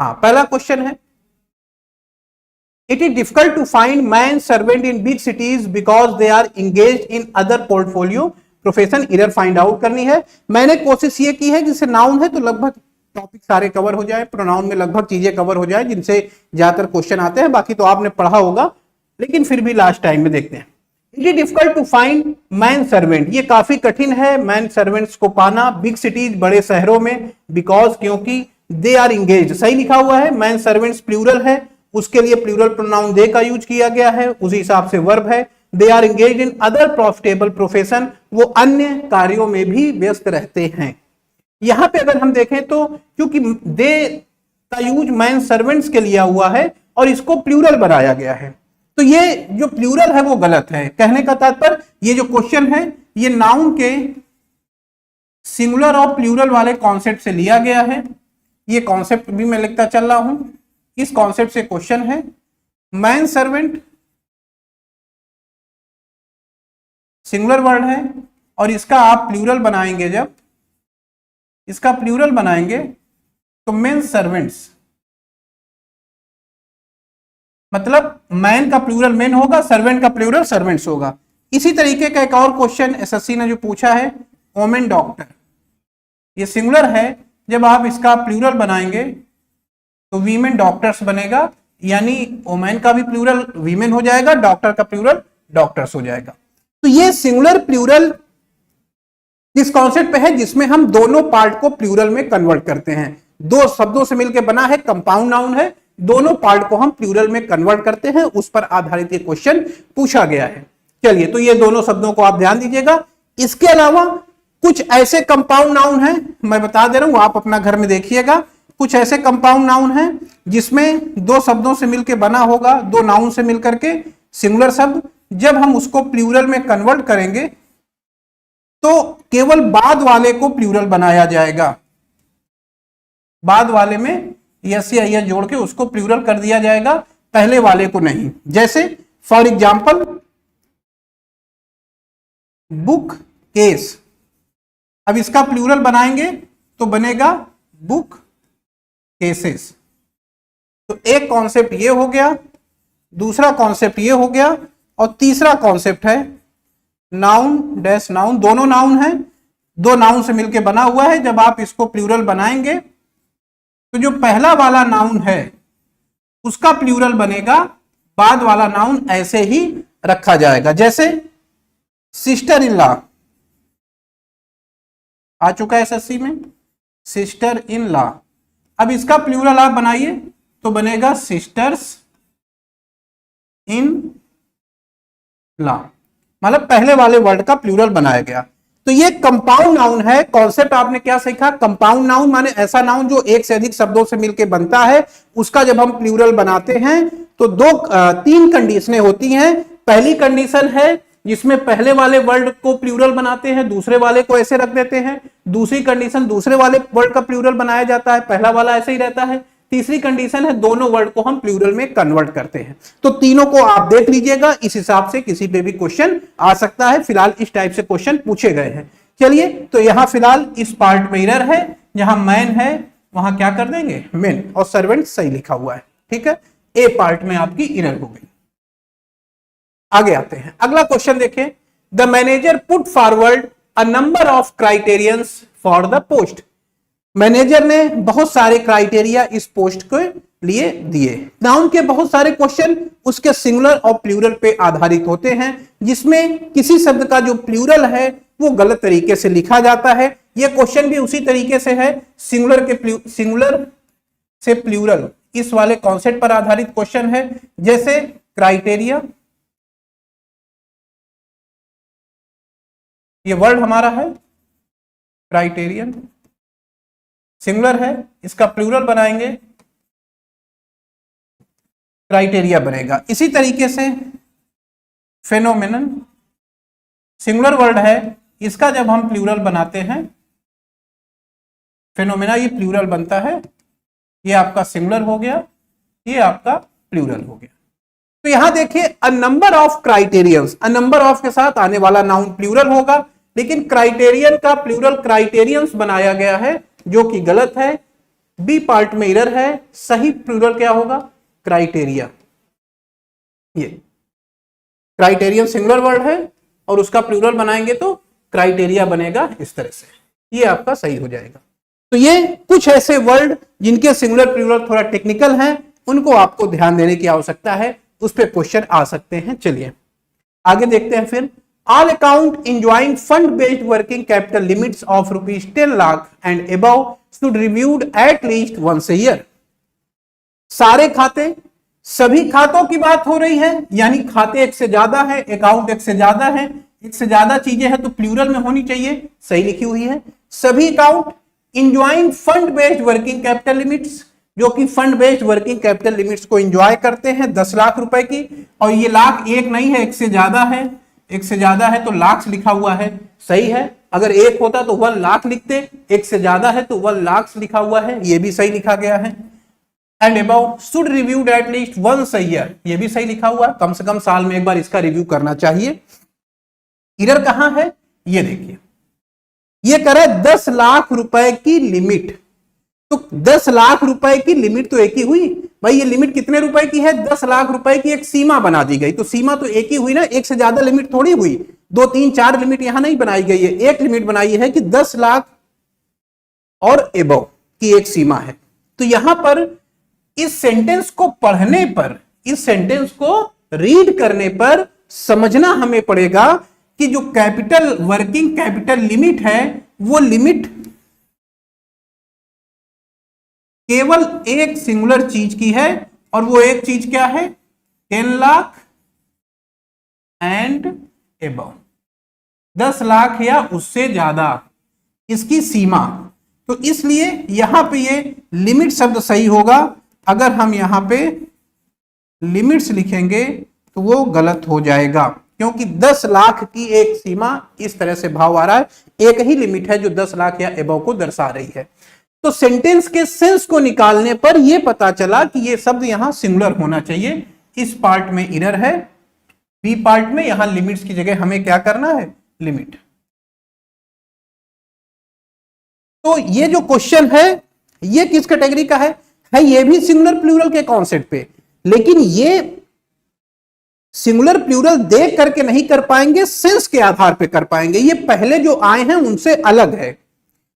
हाँ, पहला क्वेश्चन है, it is difficult to find man servant in big cities because they are engage in other portfolio profession, इधर find out करनी है। मैंने कोशिश ये की है, जैसे नाउन है तो लगभग टॉपिक सारे कवर हो जाए, प्रोनाउन में लगभग चीजें कवर हो जाए जिनसे ज्यादातर क्वेश्चन आते हैं, बाकी तो आपने पढ़ा होगा, लेकिन फिर भी लास्ट टाइम में देखते हैं। It is difficult to find man servant, ये काफी कठिन है मैन सर्वेंट्स को पाना बिग सिटीज, बड़े शहरों में, बिकॉज क्योंकि दे आर इंगेज, सही लिखा हुआ है, मैन सर्वेंट्स प्लूरल है, उसके लिए प्लूरल प्रोनाउन दे का यूज किया गया है, उसी हिसाब से वर्ब है। They are engage in other profitable profession, वो अन्य कार्यों में भी व्यस्त रहते हैं। यहां पे अगर हम देखें तो क्योंकि दे का यूज मैन सर्वेंट्स के लिया हुआ है और इसको प्लूरल बनाया गया है, तो ये जो प्लूरल है वो गलत है। कहने का तात्पर्य, ये जो क्वेश्चन है ये नाउन के सिंगुलर और प्लूरल वाले कॉन्सेप्ट से लिया गया है। ये कॉन्सेप्ट भी मैं लिखता चल रहा हूं, इस कॉन्सेप्ट से क्वेश्चन है, मैन सर्वेंट सिंगुलर वर्ड है और इसका आप प्लूरल बनाएंगे, जब इसका प्लूरल बनाएंगे तो मेन सर्वेंट्स, मतलब मैन का प्लूरल मेन होगा, सर्वेंट का प्लूरल सर्वेंट्स होगा। इसी तरीके का एक और क्वेश्चन एसएससी ने जो पूछा है, वोमेन डॉक्टर, ये सिंगुलर है, जब आप इसका प्लूरल बनाएंगे तो वीमेन डॉक्टर्स बनेगा, यानी वोमेन का भी प्लूरल वीमेन हो जाएगा, डॉक्टर का प्लूरल डॉक्टर्स हो जाएगा। तो ये सिंगुलर प्लूरल किस कॉन्सेप्ट पे है, जिसमें हम दोनों पार्ट को प्लूरल में कन्वर्ट करते हैं। दो शब्दों से मिलकर बना है, कंपाउंड नाउन है, दोनों पार्ट को हम प्लूरल में कन्वर्ट करते हैं, उस पर आधारित ये क्वेश्चन पूछा गया है। चलिए, तो ये दोनों शब्दों को आप ध्यान दीजिएगा। इसके अलावा कुछ ऐसे कंपाउंड नाउन हैं, मैं बता दे रहा हूं, आप अपना घर में देखिएगा, कुछ ऐसे कंपाउंड नाउन हैं जिसमें दो शब्दों से मिलकर बना होगा, दो नाउन से मिलकर के सिंगुलर शब्द, जब हम उसको प्लूरल में कन्वर्ट करेंगे तो केवल बाद वाले को प्लूरल बनाया जाएगा, बाद वाले में यस या यस जोड़ के उसको प्लूरल कर दिया जाएगा, पहले वाले को नहीं। जैसे फॉर एग्जाम्पल बुक केस, अब इसका प्लूरल बनाएंगे तो बनेगा बुक केसेस। तो एक कॉन्सेप्ट ये हो गया, दूसरा कॉन्सेप्ट ये हो गया, और तीसरा कॉन्सेप्ट है नाउन डैश नाउन, दोनों नाउन है, दो नाउन से मिलकर बना हुआ है, जब आप इसको प्लूरल बनाएंगे तो जो पहला वाला नाउन है उसका प्लूरल बनेगा, बाद वाला नाउन ऐसे ही रखा जाएगा। जैसे सिस्टर इन लॉ आ चुका है एसएससी में, सिस्टर इन लॉ, अब इसका प्लूरल आप बनाइए तो बनेगा सिस्टर्स इन लॉ, मतलब पहले वाले वर्ड का प्लूरल बनाया गया। तो ये कंपाउंड नाउन है। कॉन्सेप्ट आपने क्या सीखा, कंपाउंड नाउन माने ऐसा नाउन जो एक से अधिक शब्दों से मिलकर बनता है, उसका जब हम प्लूरल बनाते हैं तो तीन कंडीशनें होती हैं। पहली कंडीशन है जिसमें पहले वाले वर्ड को प्लूरल बनाते हैं, दूसरे वाले को ऐसे रख देते हैं। दूसरी कंडीशन, दूसरे वाले वर्ड का प्लूरल बनाया जाता है, पहला वाला ऐसे ही रहता है। तीसरी कंडीशन है दोनों वर्ड को हम प्लूरल में कन्वर्ट करते हैं। तो तीनों को आप देख लीजिएगा, इस हिसाब से किसी पे भी क्वेश्चन आ सकता है। फिलहाल इस टाइप से क्वेश्चन पूछे गए हैं। चलिए, तो यहां फिलहाल इस पार्ट में एरर है, जहां मैन है वहां क्या कर देंगे मेन, और सर्वेंट सही लिखा हुआ है, ठीक है। ए पार्ट में आपकी एरर हो गई। आगे आते हैं, अगला क्वेश्चन देखें। The manager put forward a number of criterions for the post, manager ने बहुत सारे क्राइटेरिया इस पोस्ट के लिए दिए। नाउन के बहुत सारे क्वेश्चन उसके सिंगुलर और प्लूरल पे आधारित होते हैं, जिसमें किसी शब्द का जो प्लूरल है वो गलत तरीके से लिखा जाता है। यह क्वेश्चन भी उसी तरीके से है, सिंगुलर से प्लूरल, इस वाले कॉन्सेप्ट पर आधारित क्वेश्चन है। जैसे क्राइटेरिया, ये वर्ड हमारा है क्राइटेरियन, सिंगुलर है, इसका प्लूरल बनाएंगे क्राइटेरिया बनेगा। इसी तरीके से फेनोमेनन, सिंगुलर वर्ड है, इसका जब हम प्लूरल बनाते हैं फेनोमेना, ये प्लूरल बनता है, ये आपका सिंगुलर हो गया, ये आपका प्लूरल हो गया। तो यहां देखिए, a number of criterions, a number of के साथ आने वाला नाउन प्लूरल होगा, लेकिन क्राइटेरियन का प्लूरल क्राइटेरियंस बनाया गया है, जो कि गलत है। बी पार्ट में एरर है, सही प्लूरल क्या होगा, क्राइटेरिया। ये क्राइटेरियन सिंगुलर वर्ड है और उसका प्लूरल बनाएंगे तो क्राइटेरिया बनेगा इस तरह से, ये आपका सही हो जाएगा। तो ये कुछ ऐसे वर्ड जिनके सिंगुलर प्लूरल थोड़ा टेक्निकल हैं, उनको आपको ध्यान देने की आवश्यकता है, उस पर क्वेश्चन आ सकते हैं। चलिए आगे देखते हैं फिर। All account enjoying fund based working capital limits of ₹10 lakh and above should reviewed at least once a year. सारे खाते, सभी खातों की बात हो रही है, यानी खाते एक से ज्यादा है, अकाउंट एक से ज्यादा है, एक से ज्यादा चीजें हैं तो प्लूरल में होनी चाहिए, सही लिखी हुई है। सभी account enjoying fund based working capital limits, जो कि fund based working capital limits को एंजॉय करते हैं 10 लाख रुपए की, और ये लाख एक नहीं है, एक से ज्यादा है, एक से ज्यादा है तो लाख लिखा हुआ है, सही है। अगर एक होता तो 1 लाख लिखते, एक से ज्यादा है तो 1 लाख लिखा हुआ है, ये भी सही लिखा गया है। And above should reviewed at least once a year, ये भी सही लिखा हुआ है, कम से कम साल में एक बार इसका रिव्यू करना चाहिए। एरर कहां है, ये देखिए, ये करे 10 लाख रुपए की लिमिट, तो 10 लाख रुपए की लिमिट तो एक ही हुई भाई, ये लिमिट कितने रुपए की है, 10 लाख रुपए की एक सीमा बना दी गई, तो सीमा तो एक ही हुई ना, एक से ज्यादा लिमिट थोड़ी हुई, 2 3 4 लिमिट यहां नहीं बनाई गई है, एक लिमिट बनाई है कि 10 लाख और एबव की एक सीमा है। तो यहां पर इस सेंटेंस को पढ़ने पर, इस सेंटेंस को रीड करने पर समझना हमें पड़ेगा कि जो कैपिटल वर्किंग कैपिटल लिमिट है, वो लिमिट केवल एक सिंगुलर चीज की है, और वो एक चीज क्या है, 10 लाख एंड एबव, 10 लाख या उससे ज्यादा इसकी सीमा। तो इसलिए यहां पे ये लिमिट शब्द सही होगा, अगर हम यहां पे लिमिट्स लिखेंगे तो वो गलत हो जाएगा, क्योंकि 10 लाख की एक सीमा, इस तरह से भाव आ रहा है, एक ही लिमिट है जो 10 लाख या एबव को दर्शा रही है। तो सेंटेंस के सेंस को निकालने पर यह पता चला कि यह शब्द यहां सिंगुलर होना चाहिए, इस पार्ट में एरर है, बी पार्ट में यहां लिमिट्स की जगह हमें क्या करना है, लिमिट। तो ये जो क्वेश्चन है ये किस कैटेगरी का है ये भी सिंगुलर प्लूरल के कॉन्सेप्ट पे, लेकिन ये सिंगुलर प्लूरल देख करके नहीं कर पाएंगे, सेंस के आधार पे कर पाएंगे। ये पहले जो आए हैं उनसे अलग है,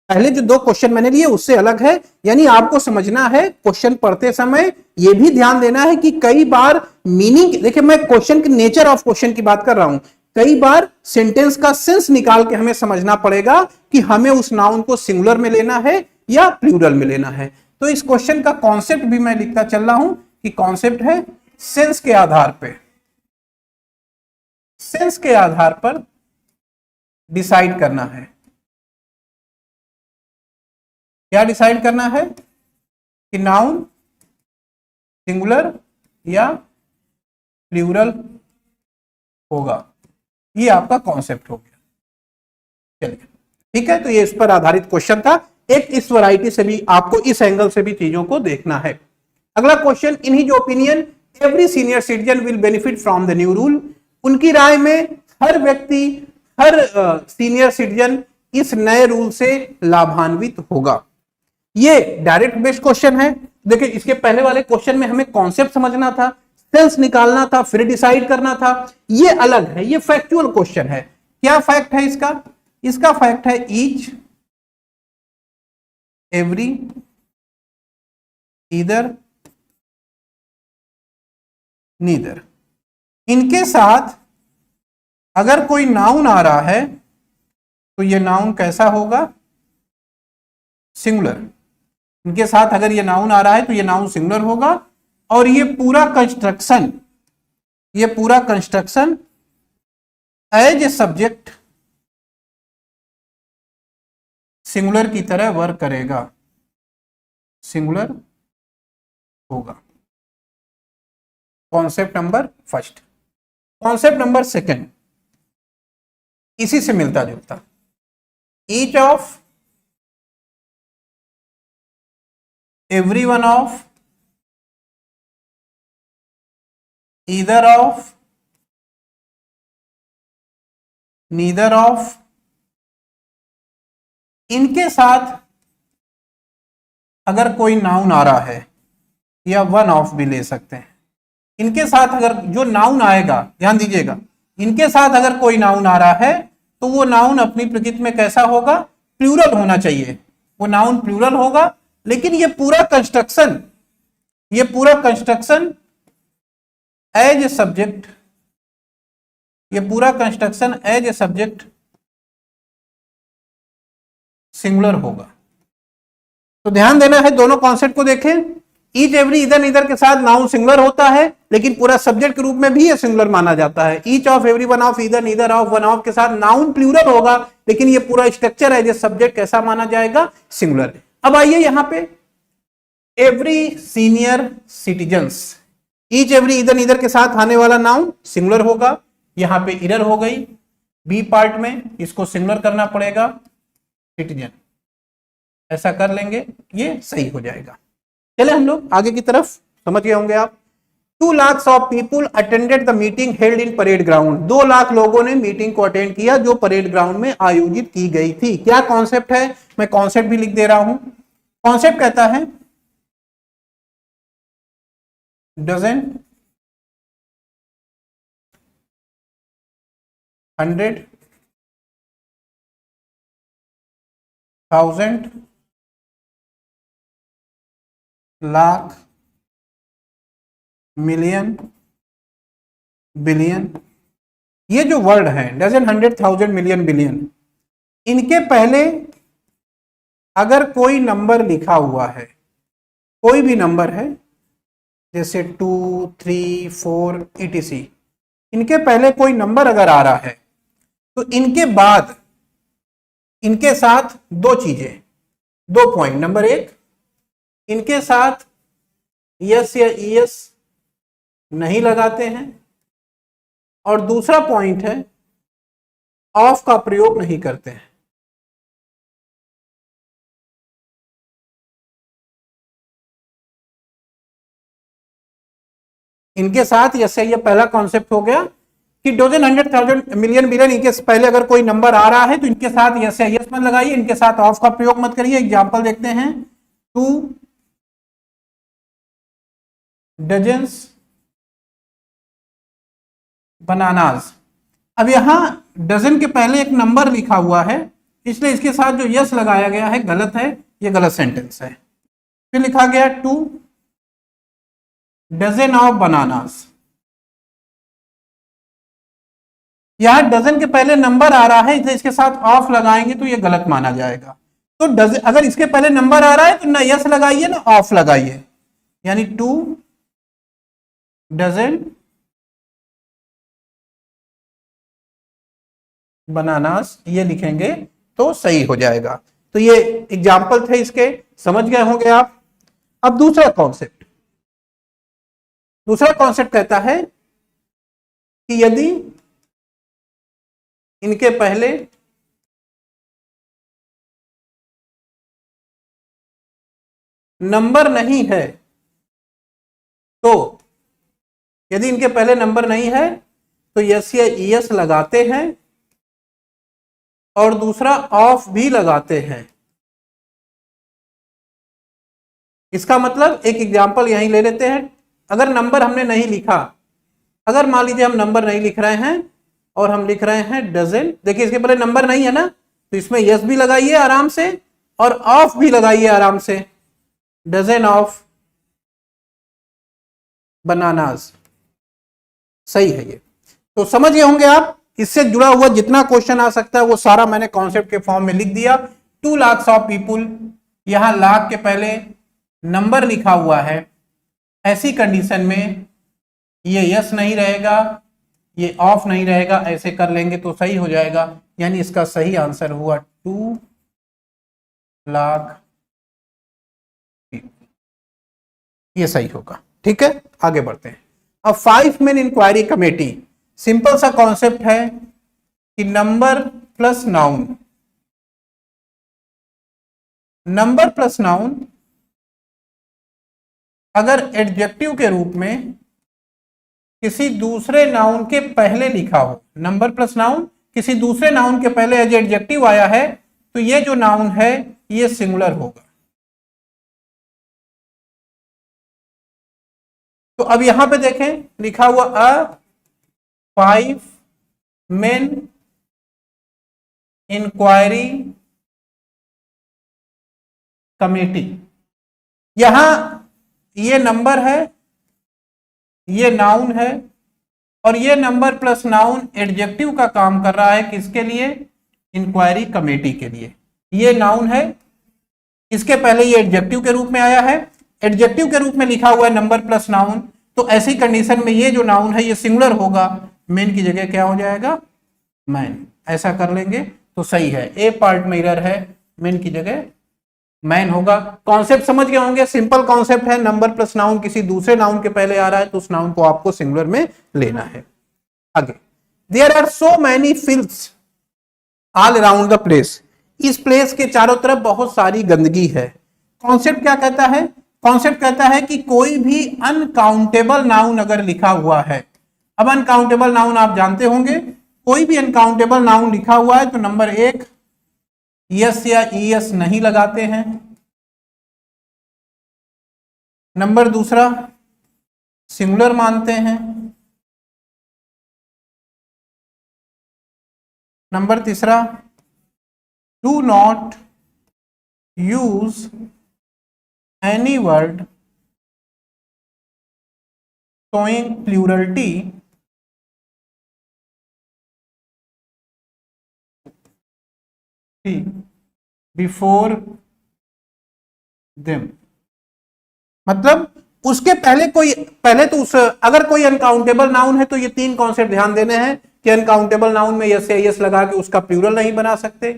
पहले जो 2 क्वेश्चन मैंने लिए उससे अलग है। यानी आपको समझना है क्वेश्चन पढ़ते समय यह भी ध्यान देना है कि कई बार मीनिंग, देखिए मैं क्वेश्चन की नेचर ऑफ क्वेश्चन की बात कर रहा हूं, कई बार सेंटेंस का सेंस निकाल के हमें समझना पड़ेगा कि हमें उस नाउन को सिंगुलर में लेना है या प्लूरल में लेना है। तो इस क्वेश्चन का कॉन्सेप्ट भी मैं लिखता चल रहा हूं कि कॉन्सेप्ट है सेंस के आधार पे, सेंस के आधार पर डिसाइड करना है। क्या डिसाइड करना है कि नाउन सिंगुलर या प्लूरल होगा, ये आपका कॉन्सेप्ट हो गया। चलिए ठीक है, तो ये इस पर आधारित क्वेश्चन था, एक इस वैरायटी से भी आपको इस एंगल से भी चीजों को देखना है। अगला question, in his opinion every senior citizen will benefit from the new rule, उनकी राय में हर व्यक्ति, हर सीनियर सिटीजन इस नए रूल से लाभान्वित होगा। ये डायरेक्ट बेस्ड क्वेश्चन है। देखिए इसके पहले वाले क्वेश्चन में हमें कॉन्सेप्ट समझना था, सेंस निकालना था, फिर डिसाइड करना था, ये अलग है, ये फैक्चुअल क्वेश्चन है। क्या फैक्ट है इसका, इसका फैक्ट है ईच, एवरी, ईदर, नीदर। इनके साथ अगर कोई नाउन आ रहा है तो ये नाउन कैसा होगा, सिंगुलर। इनके साथ अगर ये नाउन आ रहा है तो ये नाउन सिंगुलर होगा, और ये पूरा कंस्ट्रक्शन, ये पूरा construction as a subject singular की तरह वर्क करेगा, सिंगुलर होगा। Concept number first. Concept number second इसी से मिलता जुलता, each of, every one of, either of, neither of. इनके साथ अगर कोई नाउन आ रहा है, या वन ऑफ भी ले सकते हैं, इनके साथ अगर जो नाउन आएगा, ध्यान दीजिएगा, इनके साथ अगर कोई नाउन आ रहा है तो वो नाउन अपनी प्रकृति में कैसा होगा, प्लूरल होना चाहिए, वो नाउन प्लूरल होगा। लेकिन ये पूरा कंस्ट्रक्शन एज ए सब्जेक्ट, ये पूरा construction as a subject singular होगा। तो ध्यान देना है, दोनों कॉन्सेप्ट को देखें। ईच एवरी इधर इधर के साथ नाउन सिंगुलर होता है, लेकिन पूरा सब्जेक्ट के रूप में भी ये सिंगुलर माना जाता है। Each of every one of इधर नीदर ऑफ वन ऑफ के साथ नाउन प्लूरल होगा, लेकिन ये पूरा स्ट्रक्चर है, ये सब्जेक्ट कैसा माना जाएगा, सिंगुलर। अब आइए यहां पे every senior citizens, each every इधर इधर के साथ आने वाला नाउन सिंगुलर होगा। यहां पे इधर हो गई, बी पार्ट में इसको सिंगुलर करना पड़ेगा, सिटीजन, ऐसा कर लेंगे, ये सही हो जाएगा। चले हम लोग आगे की तरफ, समझ गए होंगे आप। 2 lakhs of people attended the meeting held in parade ground, 2 lakh लोगों ने मीटिंग को अटेंड किया जो परेड ग्राउंड में आयोजित की गई थी। क्या कॉन्सेप्ट है, मैं कॉन्सेप्ट भी लिख दे रहा हूं। कॉन्सेप्ट कहता है डजंट 100,000 लाख मिलियन बिलियन, ये जो वर्ड है डजन 100,000 मिलियन बिलियन, इनके पहले अगर कोई नंबर लिखा हुआ है, कोई भी नंबर है जैसे 2, 3, 4 etc, इनके पहले कोई नंबर अगर आ रहा है तो इनके बाद इनके साथ दो चीजें, 2 पॉइंट। नंबर 1, इनके साथ यस या ईएस नहीं लगाते हैं, और दूसरा पॉइंट है ऑफ का प्रयोग नहीं करते हैं। इनके साथ यस या, ये पहला कॉन्सेप्ट हो गया कि डजन 100,000 मिलियन बिलियन, इनके पहले अगर कोई नंबर आ रहा है तो इनके साथ यस या यस मत लगाइए, इनके साथ ऑफ का प्रयोग मत करिए। एग्जांपल देखते हैं, 2 डजन्स बनानास। अब यहां डजन के पहले एक नंबर लिखा हुआ है, इसलिए इसके साथ जो यस लगाया गया है गलत है, ये गलत सेंटेंस है। फिर लिखा गया 2 डजन ऑफ बनानास, यहां डजन के पहले नंबर आ रहा है, इसलिए इसके साथ ऑफ लगाएंगे तो ये गलत माना जाएगा। तो डजन अगर इसके पहले नंबर आ रहा है तो ना यस लगाइए ना ऑफ लगाइए, यानी 2 डजन बनानास ये लिखेंगे तो सही हो जाएगा। तो ये एग्जाम्पल थे इसके, समझ गए होंगे आप। अब दूसरा कॉन्सेप्ट कहता है कि यदि इनके पहले नंबर नहीं है, तो यदि इनके पहले नंबर नहीं है तो यस या ईएस लगाते हैं और दूसरा ऑफ भी लगाते हैं। इसका मतलब एक एग्जांपल यहीं ले लेते हैं। अगर नंबर हमने नहीं लिखा, अगर मान लीजिए हम नंबर नहीं लिख रहे हैं और हम लिख रहे हैं डजन, देखिए इसके पहले नंबर नहीं है ना, तो इसमें यस भी लगाइए आराम से और ऑफ भी लगाइए आराम से, डजन ऑफ बनानास, सही है ये। तो समझ गए होंगे आप, इससे जुड़ा हुआ जितना क्वेश्चन आ सकता है वो सारा मैंने कॉन्सेप्ट के फॉर्म में लिख दिया। 2 लाख ऑफ पीपुल, यहां लाख के पहले नंबर लिखा हुआ है, ऐसी कंडीशन में ये यस नहीं रहेगा, ये ऑफ नहीं रहेगा, ऐसे कर लेंगे तो सही हो जाएगा। यानी इसका सही आंसर हुआ 2 लाख, ये सही होगा। ठीक है, आगे बढ़ते हैं। अब 5 मैन इंक्वायरी कमेटी, सिंपल सा कॉन्सेप्ट है कि number plus noun, number plus noun अगर एडजेक्टिव के रूप में किसी दूसरे नाउन के पहले लिखा हो, नंबर प्लस नाउन किसी दूसरे नाउन के पहले एज एडजेक्टिव आया है, तो ये जो नाउन है ये सिंगुलर होगा। तो अब यहां पे देखें लिखा हुआ अ 5 मेन इंक्वायरी कमेटी। यहां ये नंबर है, ये नाउन है, और ये नंबर प्लस नाउन एडजेक्टिव का काम कर रहा है किसके लिए? इंक्वायरी कमेटी के लिए। ये नाउन है, इसके पहले ये एडजेक्टिव के रूप में आया है, एडजेक्टिव के रूप में लिखा हुआ है नंबर प्लस नाउन, तो ऐसी कंडीशन में ये जो नाउन है ये सिंगुलर होगा, मेन की जगह क्या हो जाएगा? मैन। ऐसा कर लेंगे तो सही है, ए पार्ट में एरर है, मेन की जगह मैन होगा। कॉन्सेप्ट समझ गए होंगे, सिंपल कॉन्सेप्ट है, नंबर प्लस नाउन किसी दूसरे नाउन के पहले आ रहा है तो उस नाउन को आपको सिंगुलर में लेना है। आगे, there are so many filths all around the place. इस प्लेस के चारों तरफ बहुत सारी गंदगी है। कॉन्सेप्ट क्या कहता है? कॉन्सेप्ट कहता है कि कोई भी अनकाउंटेबल नाउन अगर लिखा हुआ है, अब अनकाउंटेबल नाउन आप जानते होंगे, कोई भी अनकाउंटेबल नाउन लिखा हुआ है तो नंबर 1 यस या ईएस नहीं लगाते हैं, नंबर दूसरा सिंगुलर मानते हैं, नंबर तीसरा do not use any word showing plurality before them. मतलब उसके पहले कोई, पहले तो उस, अगर कोई अनकाउंटेबल नाउन है तो ये 3 कॉन्सेप्ट ध्यान देने हैं कि अनकाउंटेबल नाउन में यस या यस लगा के उसका प्लूरल नहीं बना सकते,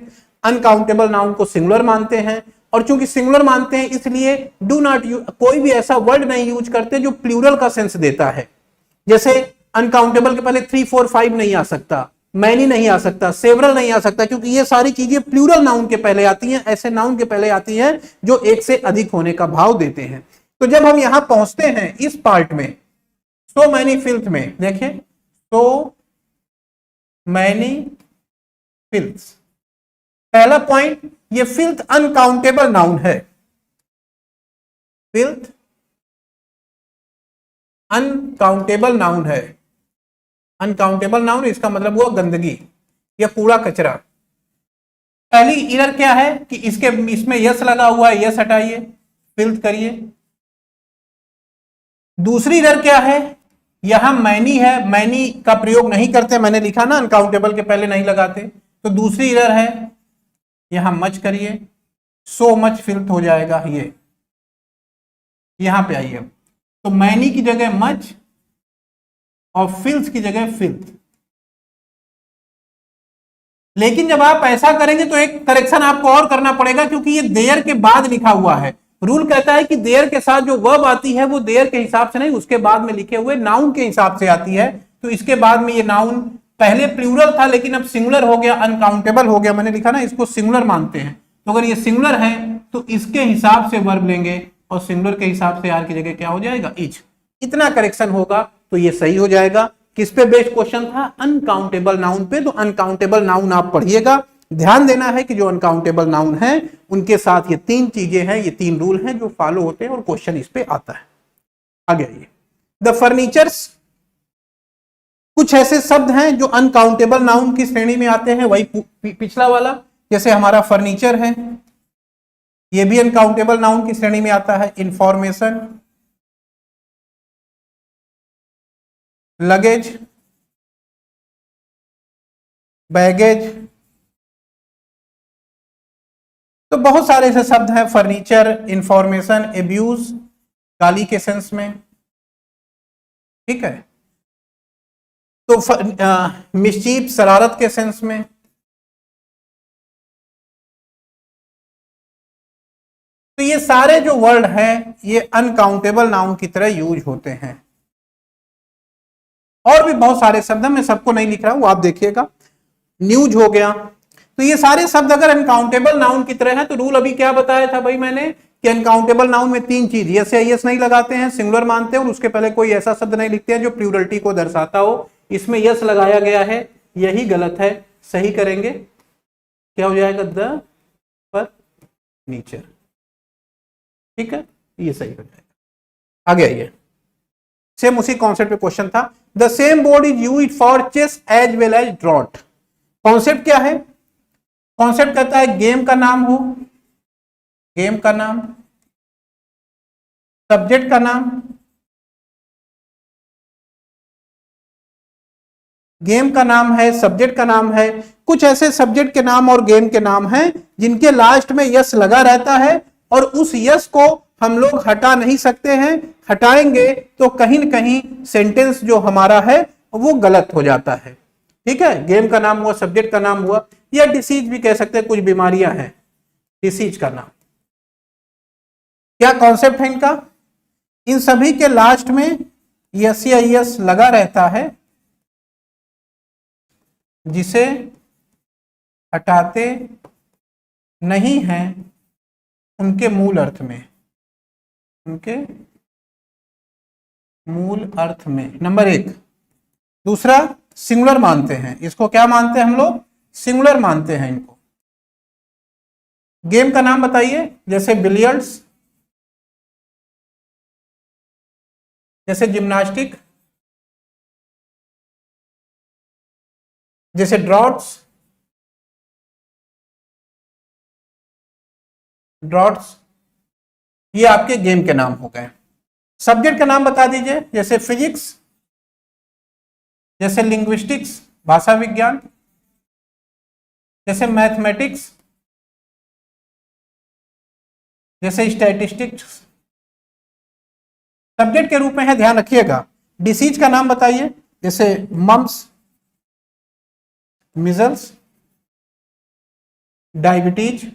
अनकाउंटेबल नाउन को सिंगुलर मानते हैं, और चूंकि सिंगुलर मानते हैं इसलिए डू नॉट यूज, कोई भी ऐसा वर्ड नहीं यूज करते जो प्लूरल का सेंस देता है। जैसे अनकाउंटेबल के पहले 3 4 5 नहीं आ सकता, मैनी नहीं आ सकता, सेवरल नहीं आ सकता, क्योंकि ये सारी चीजें प्लूरल नाउन के पहले आती हैं, ऐसे नाउन के पहले आती हैं जो एक से अधिक होने का भाव देते हैं। तो जब हम यहां पहुंचते हैं इस पार्ट में, सो मैनी फिल्थ में, देखें सो मैनी फिल्थ, पहला पॉइंट, ये फिल्थ अनकाउंटेबल नाउन है, फिल्थ अनकाउंटेबल नाउन है। अनकाउंटेबल नाउन इसका मतलब हुआ गंदगी या कूड़ा कचरा। पहली एरर क्या है कि इसमें यस लगा हुआ है, यस हटाइए, फिल्थ करिए। दूसरी एरर क्या है, यहां मैनी है, मैनी का प्रयोग नहीं करते, मैंने लिखा ना अनकाउंटेबल के पहले नहीं लगाते, तो दूसरी एरर है यहां मच करिए, सो मच फिल्थ हो जाएगा, ये यहां पे आइए, तो मैनी की जगह मच और फिल्थ की जगह फिल्थ। लेकिन जब आप ऐसा करेंगे तो एक करेक्शन आपको और करना पड़ेगा, क्योंकि ये देयर के बाद लिखा हुआ है। रूल कहता है कि देयर के साथ जो वर्ब आती है वो देयर के हिसाब से नहीं, उसके बाद में लिखे हुए नाउन के हिसाब से आती है। तो इसके बाद में ये नाउन पहले प्लूरल था लेकिन अब सिंगुलर हो गया, अनकाउंटेबल हो गया, मैंने लिखा ना इसको सिंगुलर मानते हैं। तो अगर ये सिंगुलर है तो इसके हिसाब से वर्ब लेंगे और सिंगुलर के हिसाब से आर की जगह क्या हो जाएगा? इच। इतना करेक्शन होगा तो ये सही हो जाएगा। किस पे बेस्ड क्वेश्चन था? अनकाउंटेबल नाउन पे। तो अनकाउंटेबल नाउन आप पढ़िएगा, ध्यान देना है कि जो अनकाउंटेबल नाउन है उनके साथ ये 3 चीजें हैं, ये 3 रूल हैं जो फॉलो होते हैं और क्वेश्चन इस पे आता है। आगे आइए, द फर्नीचर्स, कुछ ऐसे शब्द हैं जो अनकाउंटेबल नाउन की श्रेणी में आते हैं, वही पिछला वाला, जैसे हमारा फर्नीचर है, ये भी अनकाउंटेबल नाउन की श्रेणी में आता है। इंफॉर्मेशन, लगेज, बैगेज, तो बहुत सारे ऐसे शब्द हैं, फर्नीचर, इंफॉर्मेशन, एब्यूज गाली के सेंस में, ठीक है, तो मिसचीफ शरारत के सेंस में, तो ये सारे जो वर्ड हैं ये अनकाउंटेबल नाउन की तरह यूज होते हैं। और भी बहुत सारे शब्द हैं, मैं सबको नहीं लिख रहा हूं, आप देखिएगा। न्यूज हो गया, तो ये सारे शब्द अगर अनकाउंटेबल नाउन की तरह है तो रूल अभी क्या बताया था भाई मैंने कि अनकाउंटेबल नाउन में 3 चीज, यस या यस नहीं लगाते हैं, सिंगुलर मानते हैं और उसके पहले कोई ऐसा शब्द नहीं लिखते हैं जो प्लूरलिटी को दर्शाता हो। इसमें यस लगाया गया है, यही गलत है, सही करेंगे क्या हो जाएगा? द फर्नीचर, ठीक है, ये सही हो जाएगा। आगे आइए, सेम उसी कॉन्सेप्ट पे क्वेश्चन था। The same board is used for chess as well as draught. Concept क्या है? कॉन्सेप्ट कहता है गेम का नाम हो, गेम का नाम, सब्जेक्ट का नाम, गेम का नाम है, सब्जेक्ट का नाम है। कुछ ऐसे सब्जेक्ट के नाम और गेम के नाम हैं जिनके लास्ट में यस लगा रहता है और उस यस को हम लोग हटा नहीं सकते हैं, हटाएंगे तो कहीं न कहीं सेंटेंस जो हमारा है वो गलत हो जाता है। ठीक है, गेम का नाम हुआ, सब्जेक्ट का नाम हुआ, या डिसीज भी कह सकते हैं, कुछ बीमारियां हैं, डिसीज का नाम। क्या कॉन्सेप्ट है इनका? इन सभी के लास्ट में यस या यस लगा रहता है जिसे हटाते नहीं हैं उनके मूल अर्थ में, उनके मूल अर्थ में, नंबर 1। दूसरा, सिंगुलर मानते हैं, इसको क्या मानते हैं हम लोग? सिंगुलर मानते हैं इनको। गेम का नाम बताइए, जैसे बिलियर्ड्स, जैसे जिम्नास्टिक, जैसे ड्रॉट्स, ड्रॉट्स, ये आपके गेम के नाम हो गए। सब्जेक्ट का नाम बता दीजिए, जैसे फिजिक्स, जैसे लिंग्विस्टिक्स, भाषा विज्ञान, जैसे मैथमेटिक्स, जैसे स्टैटिस्टिक्स, सब्जेक्ट के रूप में है, ध्यान रखिएगा। डिसीज का नाम बताइए, जैसे मम्स, मिजल्स, डायबिटीज।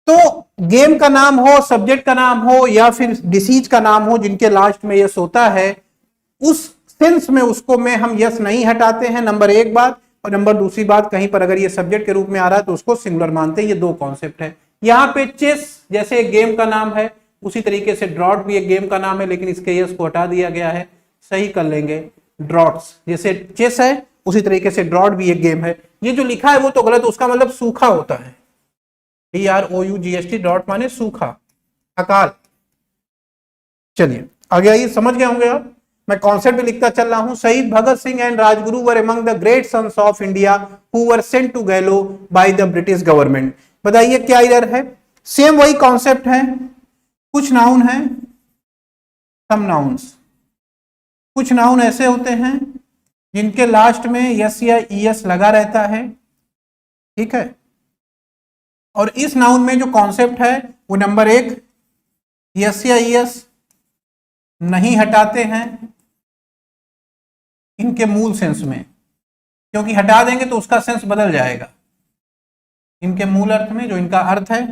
तो गेम का नाम हो, सब्जेक्ट का नाम हो या फिर डिसीज का नाम हो जिनके लास्ट में यस होता है, उस सेंस में उसको में हम यस नहीं हटाते हैं, नंबर 1 बात। और नंबर 2 बात, कहीं पर अगर ये सब्जेक्ट के रूप में आ रहा है तो उसको सिंगुलर मानते हैं। ये 2 कॉन्सेप्ट है। यहाँ पे चेस जैसे एक गेम का नाम है, उसी तरीके से ड्रॉट भी एक गेम का नाम है, लेकिन इसके यस को हटा दिया गया है, सही कर लेंगे। ड्रॉट्स जैसे चेस है, उसी तरीके से ड्रॉट भी एक गेम है। ये जो लिखा है वो तो गलत, उसका मतलब सूखा होता है, DROUGST, ड्रॉट माने सूखा, अकाल। चलिए आगे आइए, समझ गए होंगे आप। मैं कॉन्सेप्ट भी लिखता चल रहा हूं। Shaheed Bhagat Singh and Rajguru were among the great sons of India who were sent to gallow by the British government. बताइए क्या इधर है? सेम वही कॉन्सेप्ट है। कुछ नाउन है, सम नाउन्स, कुछ नाउन ऐसे होते हैं जिनके लास्ट में यस या ईएस लगा रहता है, ठीक है। और इस नाउन में जो कॉन्सेप्ट है वो नंबर 1, यस या ईएस नहीं हटाते हैं इनके मूल सेंस में, क्योंकि हटा देंगे तो उसका सेंस बदल जाएगा, इनके मूल अर्थ में जो इनका अर्थ है।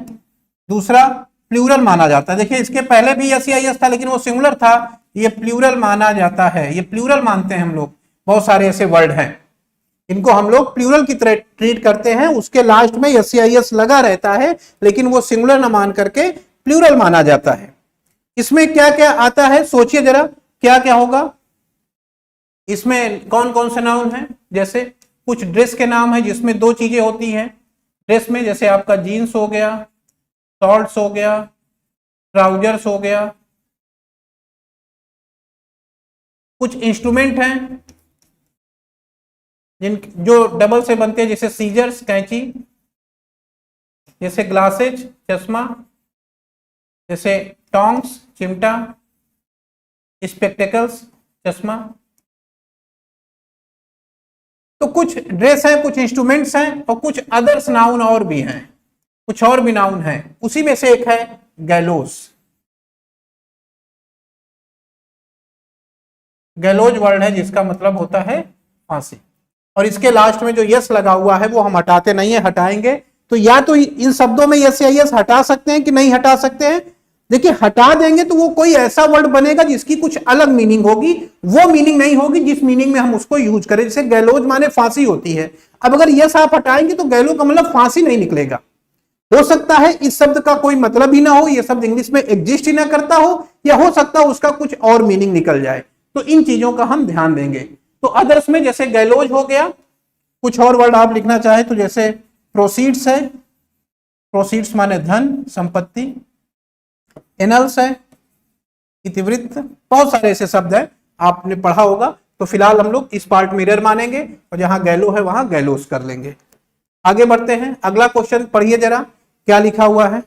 दूसरा, प्लूरल माना जाता है। देखिए इसके पहले भी यस या यस था लेकिन वो सिंगुलर था, ये प्लूरल माना जाता है, ये प्लूरल मानते हैं हम लोग। बहुत सारे ऐसे वर्ड हैं इनको हम लोग प्लूरल की तरह ट्रीट करते हैं, उसके लास्ट में यस या यस लगा रहता है लेकिन वो सिंगुलर न मान करके प्लूरल माना जाता है। इसमें क्या क्या आता है सोचिए जरा, क्या क्या होगा इसमें? कौन कौन से नाउन हैं? जैसे कुछ ड्रेस के नाम है जिसमें 2 चीजें होती हैं ड्रेस में, जैसे आपका जीन्स हो गया, शॉर्ट्स हो गया, ट्राउजर्स हो गया। कुछ इंस्ट्रूमेंट हैं जिन जो डबल से बनते हैं, जैसे सीजर्स कैंची, जैसे ग्लासेज चश्मा, जैसे टोंग्स चिमटा, स्पेक्टेकल्स चश्मा। तो कुछ ड्रेस हैं, कुछ इंस्ट्रूमेंट्स हैं और कुछ अदर्स नाउन और भी हैं, कुछ और भी नाउन हैं। उसी में से एक है गैलोज। गैलोज वर्ड है जिसका मतलब होता है फांसी, और इसके लास्ट में जो यस लगा हुआ है वो हम हटाते नहीं है, हटाएंगे तो या तो इन शब्दों में यस या यस हटा सकते हैं कि नहीं हटा सकते हैं। देखिए हटा देंगे तो वो कोई ऐसा वर्ड बनेगा जिसकी कुछ अलग मीनिंग होगी, वो मीनिंग नहीं होगी जिस मीनिंग में हम उसको यूज करें। जैसे गैलोज माने फांसी होती है, अब अगर यस आप हटाएंगे तो गैलो का मतलब फांसी नहीं निकलेगा। हो सकता है इस शब्द का कोई मतलब ही ना हो, यह शब्द इंग्लिश में एग्जिस्ट ही ना करता हो, या हो सकता है उसका कुछ और मीनिंग निकल जाए। तो इन चीजों का हम ध्यान देंगे। तो अदर्स में जैसे गैलोज हो गया, कुछ और वर्ड आप लिखना चाहे तो जैसे प्रोसीड्स है, प्रोसीड्स माने धन संपत्ति। एनल्स है, इतिवृत्त, बहुत सारे ऐसे शब्द है आपने पढ़ा होगा। तो फिलहाल हम लोग इस पार्ट मिरर मानेंगे और जहां गैलो है वहां गैलोस कर लेंगे। आगे बढ़ते हैं, अगला क्वेश्चन पढ़िए जरा क्या लिखा हुआ है।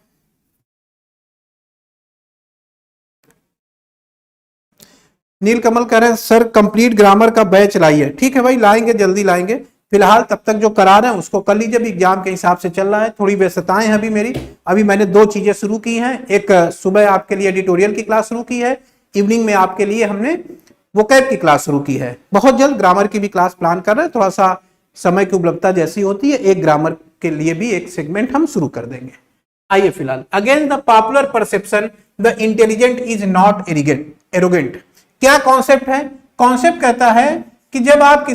नीलकमल कह रहे हैं सर कंप्लीट ग्रामर का बैच लाइए। ठीक है भाई, लाएंगे, जल्दी लाएंगे। फिलहाल तब तक जो करा रहे हैं उसको कर लीजिए, अभी एग्जाम के हिसाब से चल रहा है, थोड़ी व्यस्तताएं हैं अभी मेरी। अभी मैंने 2 चीजें शुरू की हैं, एक सुबह आपके लिए एडिटोरियल की क्लास शुरू की है, इवनिंग में आपके लिए हमने वोकैब की क्लास शुरू की है। बहुत जल्द ग्रामर की भी क्लास प्लान कर रहे हैं, थोड़ा सा समय की उपलब्धता जैसी होती है, एक ग्रामर के लिए भी एक सेगमेंट हम शुरू कर देंगे। आइए फिलहाल, again the popular perception the intelligent is not arrogant. क्या कॉन्सेप्ट है? कॉन्सेप्ट कहता है कि जब आप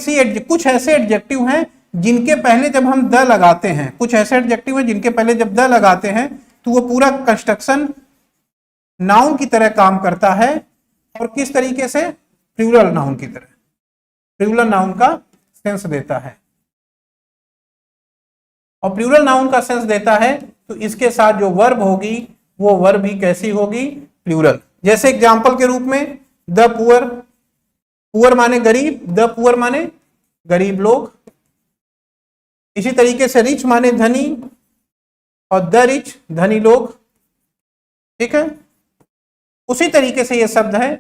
कुछ ऐसे एडजेक्टिव हैं जिनके पहले जब हम द लगाते हैं, कुछ ऐसे एडजेक्टिव हैं जिनके पहले जब द लगाते हैं तो वो पूरा कंस्ट्रक्शन नाउन की तरह काम करता है। और किस तरीके से? प्लूरल नाउन की तरह, प्लूरल नाउन का सेंस देता है। और प्लूरल नाउन का सेंस देता है तो इसके साथ जो वर्ब होगी वो वर्ब भी कैसी होगी? प्लूरल। जैसे एग्जांपल के रूप में द पुअर, पुअर माने गरीब, द पुअर माने गरीब लोग। इसी तरीके से रिच माने धनी और द रिच धनी लोग। ठीक है, उसी तरीके से ये शब्द है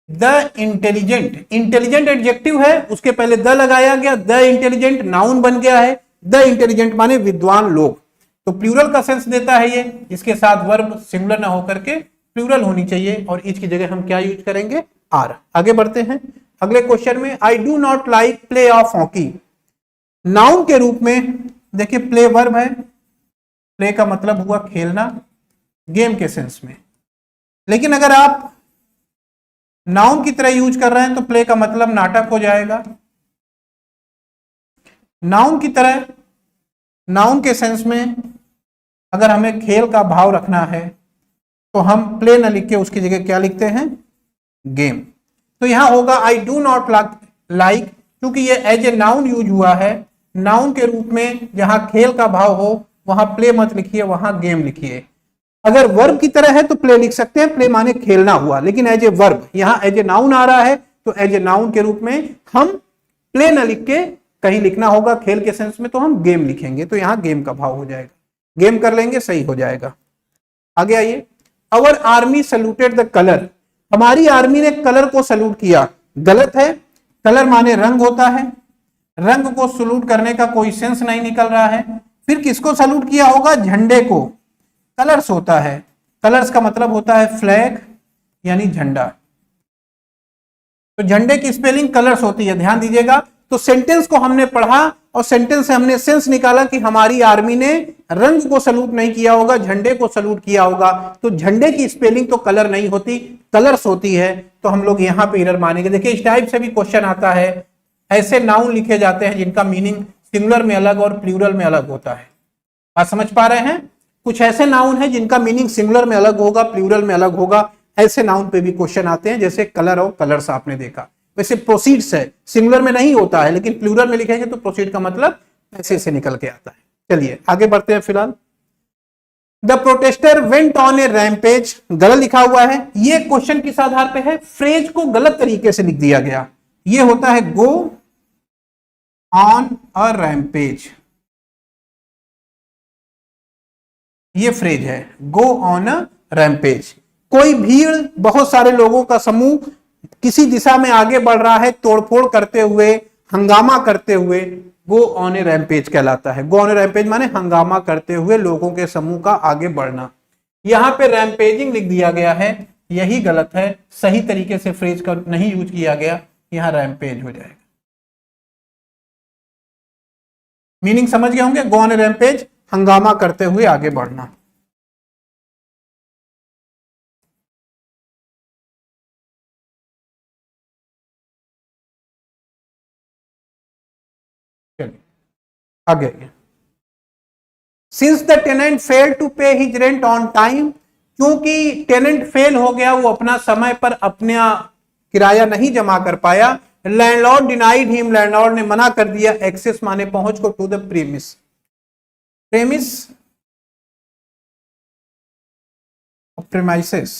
द इंटेलिजेंट। इंटेलिजेंट एडजेक्टिव है, उसके पहले द लगाया गया, द इंटेलिजेंट नाउन बन गया है। द इंटेलिजेंट माने विद्वान लोग, तो प्लूरल का सेंस देता है ये। इसके साथ वर्ब सिंगुलर ना होकर के प्लूरल होनी चाहिए और इच की जगह हम क्या यूज करेंगे? आर। आगे बढ़ते हैं अगले क्वेश्चन में। I do not like play of hockey. Noun के रूप में देखिए प्ले वर्ब है, प्ले का मतलब हुआ खेलना गेम के सेंस में। लेकिन अगर आप नाउन की तरह यूज कर रहे हैं तो प्ले का मतलब नाटक हो जाएगा। नाउन की तरह, नाउन के सेंस में अगर हमें खेल का भाव रखना है तो हम प्ले न लिख के उसकी जगह क्या लिखते हैं? गेम। तो यहां होगा आई डू नॉट लाइक, क्योंकि ये एज ए नाउन यूज हुआ है। नाउन के रूप में जहां खेल का भाव हो वहां प्ले मत लिखिए, वहां गेम लिखिए। अगर वर्ब की तरह है तो प्ले लिख सकते हैं, प्ले माने खेलना हुआ, लेकिन एज ए वर्ब, यहां एज ए नाउन आ रहा है तो एज ए नाउन के रूप में हम प्ले न लिख के कहीं लिखना होगा खेल के सेंस में, तो हम गेम लिखेंगे, तो यहां गेम का भाव हो जाएगा। गेम कर लेंगे, सही हो जाएगा। आगे आइए, अवर आर्मी सल्यूटेड द कलर। हमारी आर्मी ने कलर को सल्यूट किया, गलत है। कलर माने रंग होता है, रंग को सल्यूट करने का कोई सेंस नहीं निकल रहा है। फिर किसको सल्यूट किया होगा? झंडे को। कलर्स होता है, कलर्स का मतलब होता है फ्लैग यानी झंडा, तो झंडे की स्पेलिंग कलर्स होती है, ध्यान दीजिएगा। तो सेंटेंस को हमने पढ़ा और सेंटेंस से हमने सेंस निकाला कि हमारी आर्मी ने रंग को सल्यूट नहीं किया होगा, झंडे को सल्यूट किया होगा। तो झंडे की स्पेलिंग तो कलर नहीं होती, कलर्स होती है, तो हम लोग यहां पे एरर मानेंगे। देखिए इस टाइप से भी क्वेश्चन आता है, ऐसे नाउन लिखे जाते हैं जिनका मीनिंग सिंगुलर में अलग और प्लूरल में अलग होता है। आप समझ पा रहे हैं? कुछ ऐसे नाउन है जिनका मीनिंग सिंगुलर में अलग होगा, प्लूरल में अलग होगा। ऐसे नाउन पे भी क्वेश्चन आते हैं, जैसे कलर और कलर्स आपने देखा। वैसे प्रोसीड्स है, सिंगुलर में नहीं होता है, लेकिन प्लूरल में लिखेंगे तो प्रोसीड का मतलब ऐसे से निकल के आता है। चलिए आगे बढ़ते हैं। फिलहाल the protester went on A rampage, गलत लिखा हुआ है। ये क्वेश्चन किस आधार पे है? फ्रेज को गलत तरीके से लिख दिया गया। ये होता है गो ऑन अ रैम्पेज, ये फ्रेज है गो ऑन अ रैम्पेज। कोई भीड़, बहुत सारे लोगों का समूह किसी दिशा में आगे बढ़ रहा है, तोड़फोड़ करते हुए, हंगामा करते हुए, गो ऑन ए रैम्पेज कहलाता है। गो ऑन ए रैम्पेज माने हंगामा करते हुए लोगों के समूह का आगे बढ़ना। यहां पे रैम्पेजिंग लिख दिया गया है, यही गलत है। सही तरीके से फ्रेज का नहीं यूज किया गया, यहां रैम्पेज हो जाएगा। मीनिंग समझ गए होंगे? गो ऑन ए रैम्पेज, हंगामा करते हुए आगे बढ़ना। चलिए आगे आइए। Since the tenant fail to pay his rent on time, क्योंकि टेनेंट फेल हो गया, वो अपना समय पर अपना किराया नहीं जमा कर पाया। लैंडलॉर्ड डिनाइड हिम, लैंडलॉर्ड ने मना कर दिया एक्सेस माने पहुंच को, to the premise. Premise, premises,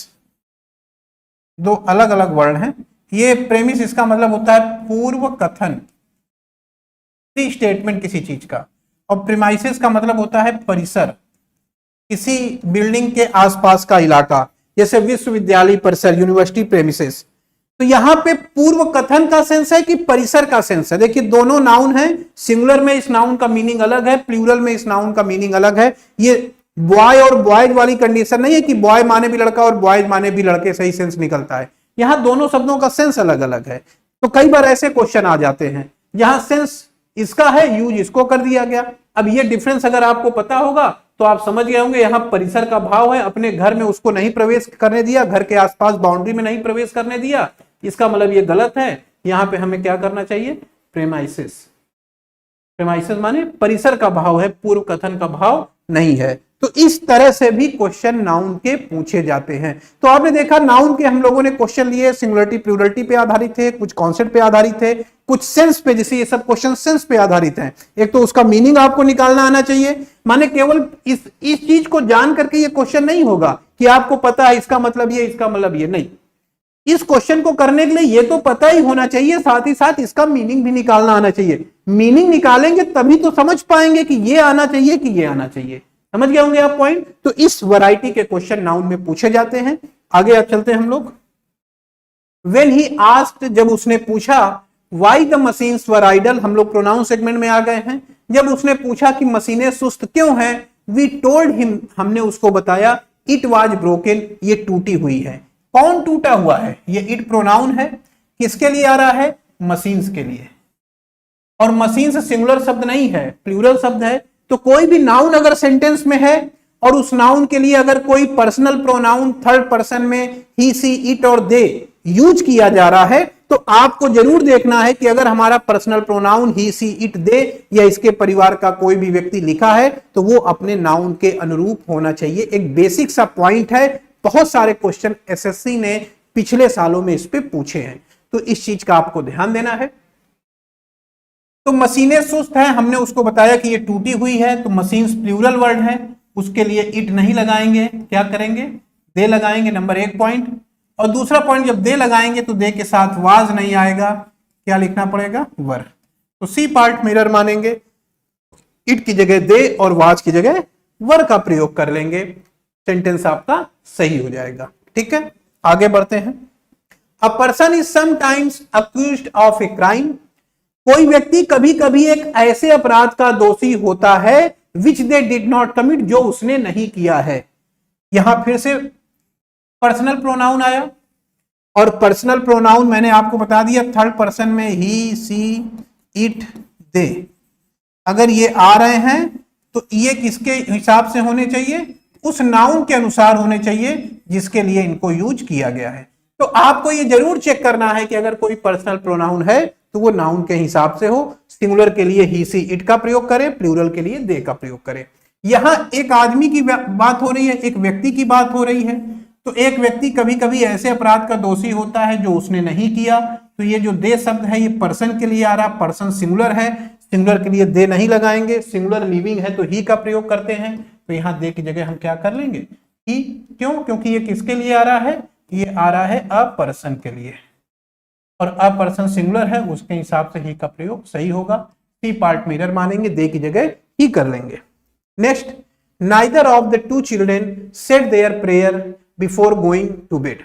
दो अलग अलग वर्ड हैं। ये प्रेमिस इसका मतलब होता है पूर्व कथन, प्री स्टेटमेंट किसी चीज का, और प्रीमाइसेस का मतलब होता है परिसर, किसी बिल्डिंग के आसपास का इलाका, जैसे विश्वविद्यालय परिसर, यूनिवर्सिटी प्रेमिसेस। तो यहां पे पूर्व कथन का सेंस है कि परिसर का सेंस है। देखिए दोनों नाउन है, सिंगुलर में इस नाउन का मीनिंग अलग है, प्लूरल में इस नाउन का मीनिंग अलग है। ये बॉय और बॉयज वाली कंडीशन नहीं है कि बॉय माने भी लड़का और बॉयज माने भी लड़के, सही सेंस निकलता है। यहां दोनों शब्दों का सेंस अलग अलग है। तो कई बार ऐसे क्वेश्चन आ जाते हैं जहां सेंस इसका है, यूज इसको कर दिया गया। अब ये डिफरेंस अगर आपको पता होगा तो आप समझ गए होंगे, यहां परिसर का भाव है, अपने घर में उसको नहीं प्रवेश करने दिया, घर के आसपास बाउंड्री में नहीं प्रवेश करने दिया, इसका मतलब ये गलत है। यहां पे हमें क्या करना चाहिए, प्रेमाइसिस। प्रेमाइसिस माने परिसर का भाव है, पूर्व कथन का भाव नहीं है। तो इस तरह से भी क्वेश्चन नाउन के पूछे जाते हैं। तो आपने देखा नाउन के हम लोगों ने क्वेश्चन लिए, सिंगुलरिटी प्लूरलिटी पे आधारित थे, कुछ कॉन्सेप्ट पे आधारित थे, कुछ सेंस पे, जैसे ये सब क्वेश्चन सेंस पे आधारित हैं। एक तो उसका मीनिंग आपको निकालना आना चाहिए, माने केवल इस चीज को जान करके ये क्वेश्चन नहीं होगा कि आपको पता है इसका मतलब ये, इसका मतलब ये नहीं। इस क्वेश्चन को करने के लिए ये तो पता ही होना चाहिए, साथ ही साथ इसका मीनिंग भी निकालना आना चाहिए। मीनिंग निकालेंगे तभी तो समझ पाएंगे कि ये आना चाहिए कि ये आना चाहिए। समझ गए होंगे आप पॉइंट। तो इस वैरायटी के क्वेश्चन नाउन में पूछे जाते हैं। आगे आप चलते हैं हम लोग। When he asked, जब उसने पूछा, why the machines were idle, हम लोग प्रोनाउन सेगमेंट में आ गए हैं। जब उसने पूछा कि मशीनें सुस्त क्यों हैं, we told him, हमने उसको बताया, it was broken, ये टूटी हुई है। कौन टूटा हुआ है, ये इट प्रोनाउन है, किसके लिए आ रहा है, मशीन्स के लिए। और मशीन्स सिंगुलर शब्द नहीं है, प्लूरल शब्द है। तो कोई भी नाउन अगर सेंटेंस में है और उस नाउन के लिए अगर कोई पर्सनल प्रोनाउन थर्ड पर्सन में ही, सी, इट और दे यूज किया जा रहा है, तो आपको जरूर देखना है कि अगर हमारा personal pronoun he, she, it, they या इसके परिवार का कोई भी व्यक्ति लिखा है तो वो अपने नाउन के अनुरूप होना चाहिए। एक बेसिक सा पॉइंट है, बहुत सारे क्वेश्चन एसएससी ने पिछले सालों में इस पे पूछे हैं, तो इस चीज का आपको ध्यान देना है। तो मशीनें सुस्त हैं, हमने उसको बताया कि ये टूटी हुई है, तो मशीन्स प्लूरल वर्ड है, उसके लिए इट नहीं लगाएंगे, क्या करेंगे, दे लगाएंगे, नंबर 1 पॉइंट। और दूसरा पॉइंट, जब दे लगाएंगे तो दे के साथ वाज नहीं आएगा, क्या लिखना पड़ेगा, वर। तो सी पार्ट मिरर मानेंगे, इट की जगह दे और वाज की जगह वर का प्रयोग कर लेंगे, सेंटेंस आपका सही हो जाएगा। ठीक है, आगे बढ़ते हैं। A person is sometimes accused of a crime, कोई व्यक्ति कभी कभी एक ऐसे अपराध का दोषी होता है विच दे डिड नॉट कमिट, जो उसने नहीं किया है। यहां फिर से पर्सनल प्रोनाउन आया, और पर्सनल प्रोनाउन मैंने आपको बता दिया थर्ड पर्सन में ही, सी, इट, दे। अगर ये आ रहे हैं तो ये किसके हिसाब से होने चाहिए, उस नाउन के अनुसार होने चाहिए जिसके लिए इनको यूज किया गया है। तो आपको ये जरूर चेक करना है कि अगर कोई पर्सनल प्रोनाउन है तो वो नाउन के हिसाब से हो। सिंगुलर के लिए ही, सी, इट का प्रयोग करें, प्लूरल के लिए दे का प्रयोग करें। यहां एक आदमी की बात हो रही है, एक व्यक्ति की बात हो रही है। तो एक व्यक्ति कभी कभी ऐसे अपराध का दोषी होता है जो उसने नहीं किया, तो ये जो दे शब्द है ये पर्सन के लिए आ रहा, पर्सन सिंगुलर है, सिंगुलर के लिए दे नहीं लगाएंगे, सिंगुलर लिविंग है तो ही का प्रयोग करते हैं। तो यहां दे की जगह हम क्या कर लेंगे, ही। क्यों, क्योंकि ये किसके लिए आ रहा है, ये आ रहा है अ पर्सन के लिए, और अ पर्सन सिंगुलर है, उसके हिसाब से ही का प्रयोग सही होगा। सी पार्ट मिरर मानेंगे, दे की जगह ही कर लेंगे। Next, neither of the two children said their prayer before going to bed.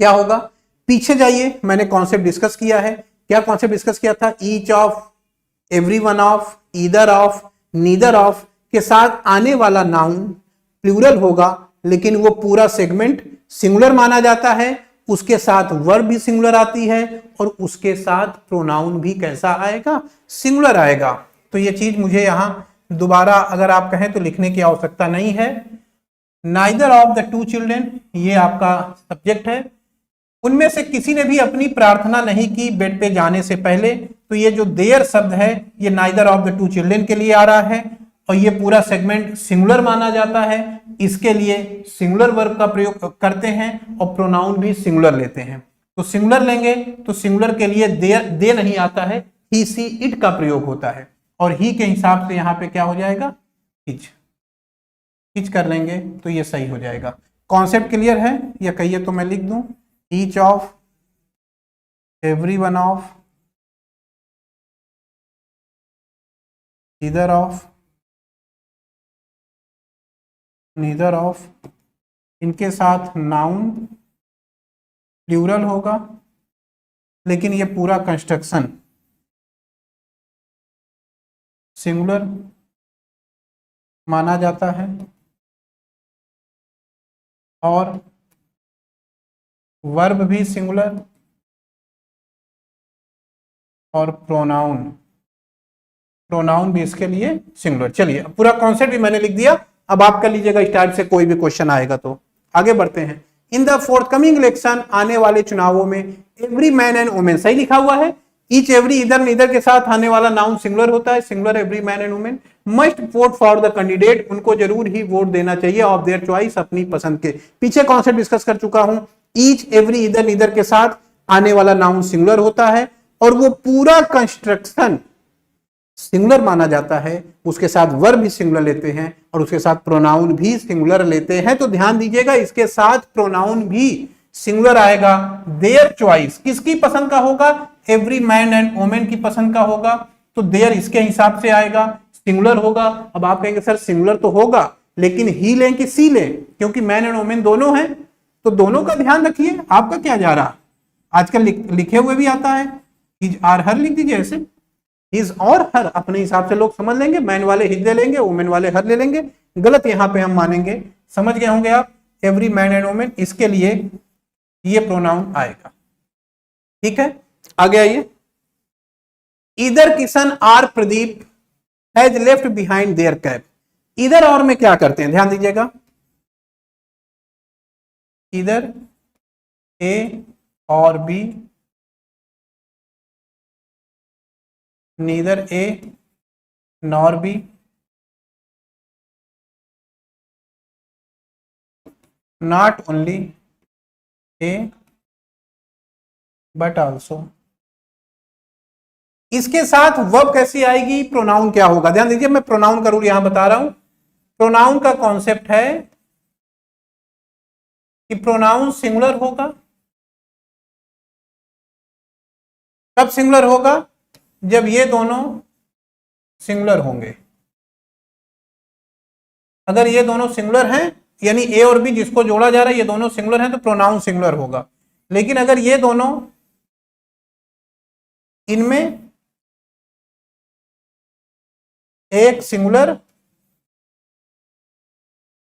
क्या होगा, पीछे जाइए, मैंने कॉन्सेप्ट डिस्कस किया है। क्या कॉन्सेप्ट डिस्कस किया था, each of, every one of, either of, neither of के साथ आने वाला नाउन प्लूरल होगा, लेकिन वो पूरा सेगमेंट सिंगुलर माना जाता है। उसके साथ वर्ब भी सिंगुलर आती है और उसके साथ प्रोनाउन भी कैसा आएगा, सिंगुलर आएगा। तो ये चीज मुझे यहां दोबारा अगर आप कहें तो लिखने की आवश्यकता नहीं है। Neither of the two children, ये आपका सब्जेक्ट है, उनमें से किसी ने भी अपनी प्रार्थना नहीं की बेड पे जाने से पहले। तो ये जो देयर शब्द है ये neither of the two children के लिए आ रहा है, और ये पूरा सेगमेंट सिंगुलर माना जाता है, इसके लिए सिंगुलर वर्ब का प्रयोग करते हैं और प्रोनाउन भी सिंगुलर लेते हैं। तो सिंगुलर लेंगे तो सिंगुलर के लिए दे नहीं आता है, ही, सी, इट का प्रयोग होता है, और ही के हिसाब से यहां पे क्या हो जाएगा, हिच कर लेंगे तो ये सही हो जाएगा। कॉन्सेप्ट क्लियर है या कहिए तो मैं लिख दूं, each of, every one of, either of, neither of, इनके साथ नाउन प्लूरल होगा, लेकिन ये पूरा कंस्ट्रक्शन सिंगुलर माना जाता है, और वर्ब भी सिंगुलर, और प्रोनाउन भी इसके लिए सिंगुलर। चलिए पूरा कॉन्सेप्ट भी मैंने लिख दिया, अब आप कर लीजिएगा इस टाइप से कोई भी क्वेश्चन आएगा तो। आगे बढ़ते हैं। इन द फोर्थकमिंग इलेक्शन, आने वाले चुनावों में, एवरी मैन एंड वुमेन, सही लिखा हुआ है, ईच एवरी इधर नीदर के साथ आने वाला नाउन सिंगुलर होता है, singular every man and women, must vote for the candidate, उनको जरूर ही वोट देना चाहिए, ऑफ देयर चॉइस, अपनी पसंद के। पीछे कॉन्सेप्ट डिस्कस कर चुका हूं, ईच एवरी इधर नीदर के साथ आने वाला नाउन सिंगुलर होता है, और वो पूरा कंस्ट्रक्शन सिंगुलर माना जाता है, उसके साथ वर्ब भी सिंगुलर लेते हैं, और उसके साथ प्रोनाउन भी सिंगुलर लेते हैं। तो ध्यान दीजिएगा, इसके साथ प्रोनाउन भी सिंगुलर आएगा। देयर चॉइस किसकी पसंद का होगा? एवरी मैन एंड वुमेन की पसंद का होगा, तो देयर इसके हिसाब से आएगा, सिंगुलर होगा। अब आप कहेंगे सर सिंगुलर तो होगा, लेकिन ही लें कि सी लें, क्योंकि मैन एंड वुमेन दोनों हैं, तो दोनों का ध्यान रखिए। आपका क्या जा रहा, आजकल लिखे हुए भी आता है, हिज आर हर लिख दीजिए, ऐसे हिज और हर अपने हिसाब से लोग समझ लेंगे, मैन वाले हिज ले लेंगे, वुमेन वाले हर ले लेंगे, गलत यहां पे हम मानेंगे। समझ गए होंगे आप, एवरी मैन एंड वुमेन, इसके लिए ये प्रोनाउन आएगा। ठीक है, आगे आइए। इधर Kishan or Pradeep has left behind their cap, इधर और में क्या करते हैं, ध्यान दीजिएगा। इधर ए और B, neither A nor B, not only A but also, इसके साथ वर्ब कैसी आएगी, प्रोनाउन क्या होगा, ध्यान दीजिए। मैं प्रोनाउन का रूल यहां बता रहा हूं। प्रोनाउन का कॉन्सेप्ट है कि प्रोनाउन सिंगुलर होगा। कब सिंगुलर होगा? जब ये दोनों सिंगुलर होंगे। अगर ये दोनों सिंगुलर हैं, यानी ए और बी जिसको जोड़ा जा रहा है, ये दोनों सिंगुलर हैं, तो प्रोनाउन सिंगुलर होगा। लेकिन अगर ये दोनों, इनमें एक सिंगुलर,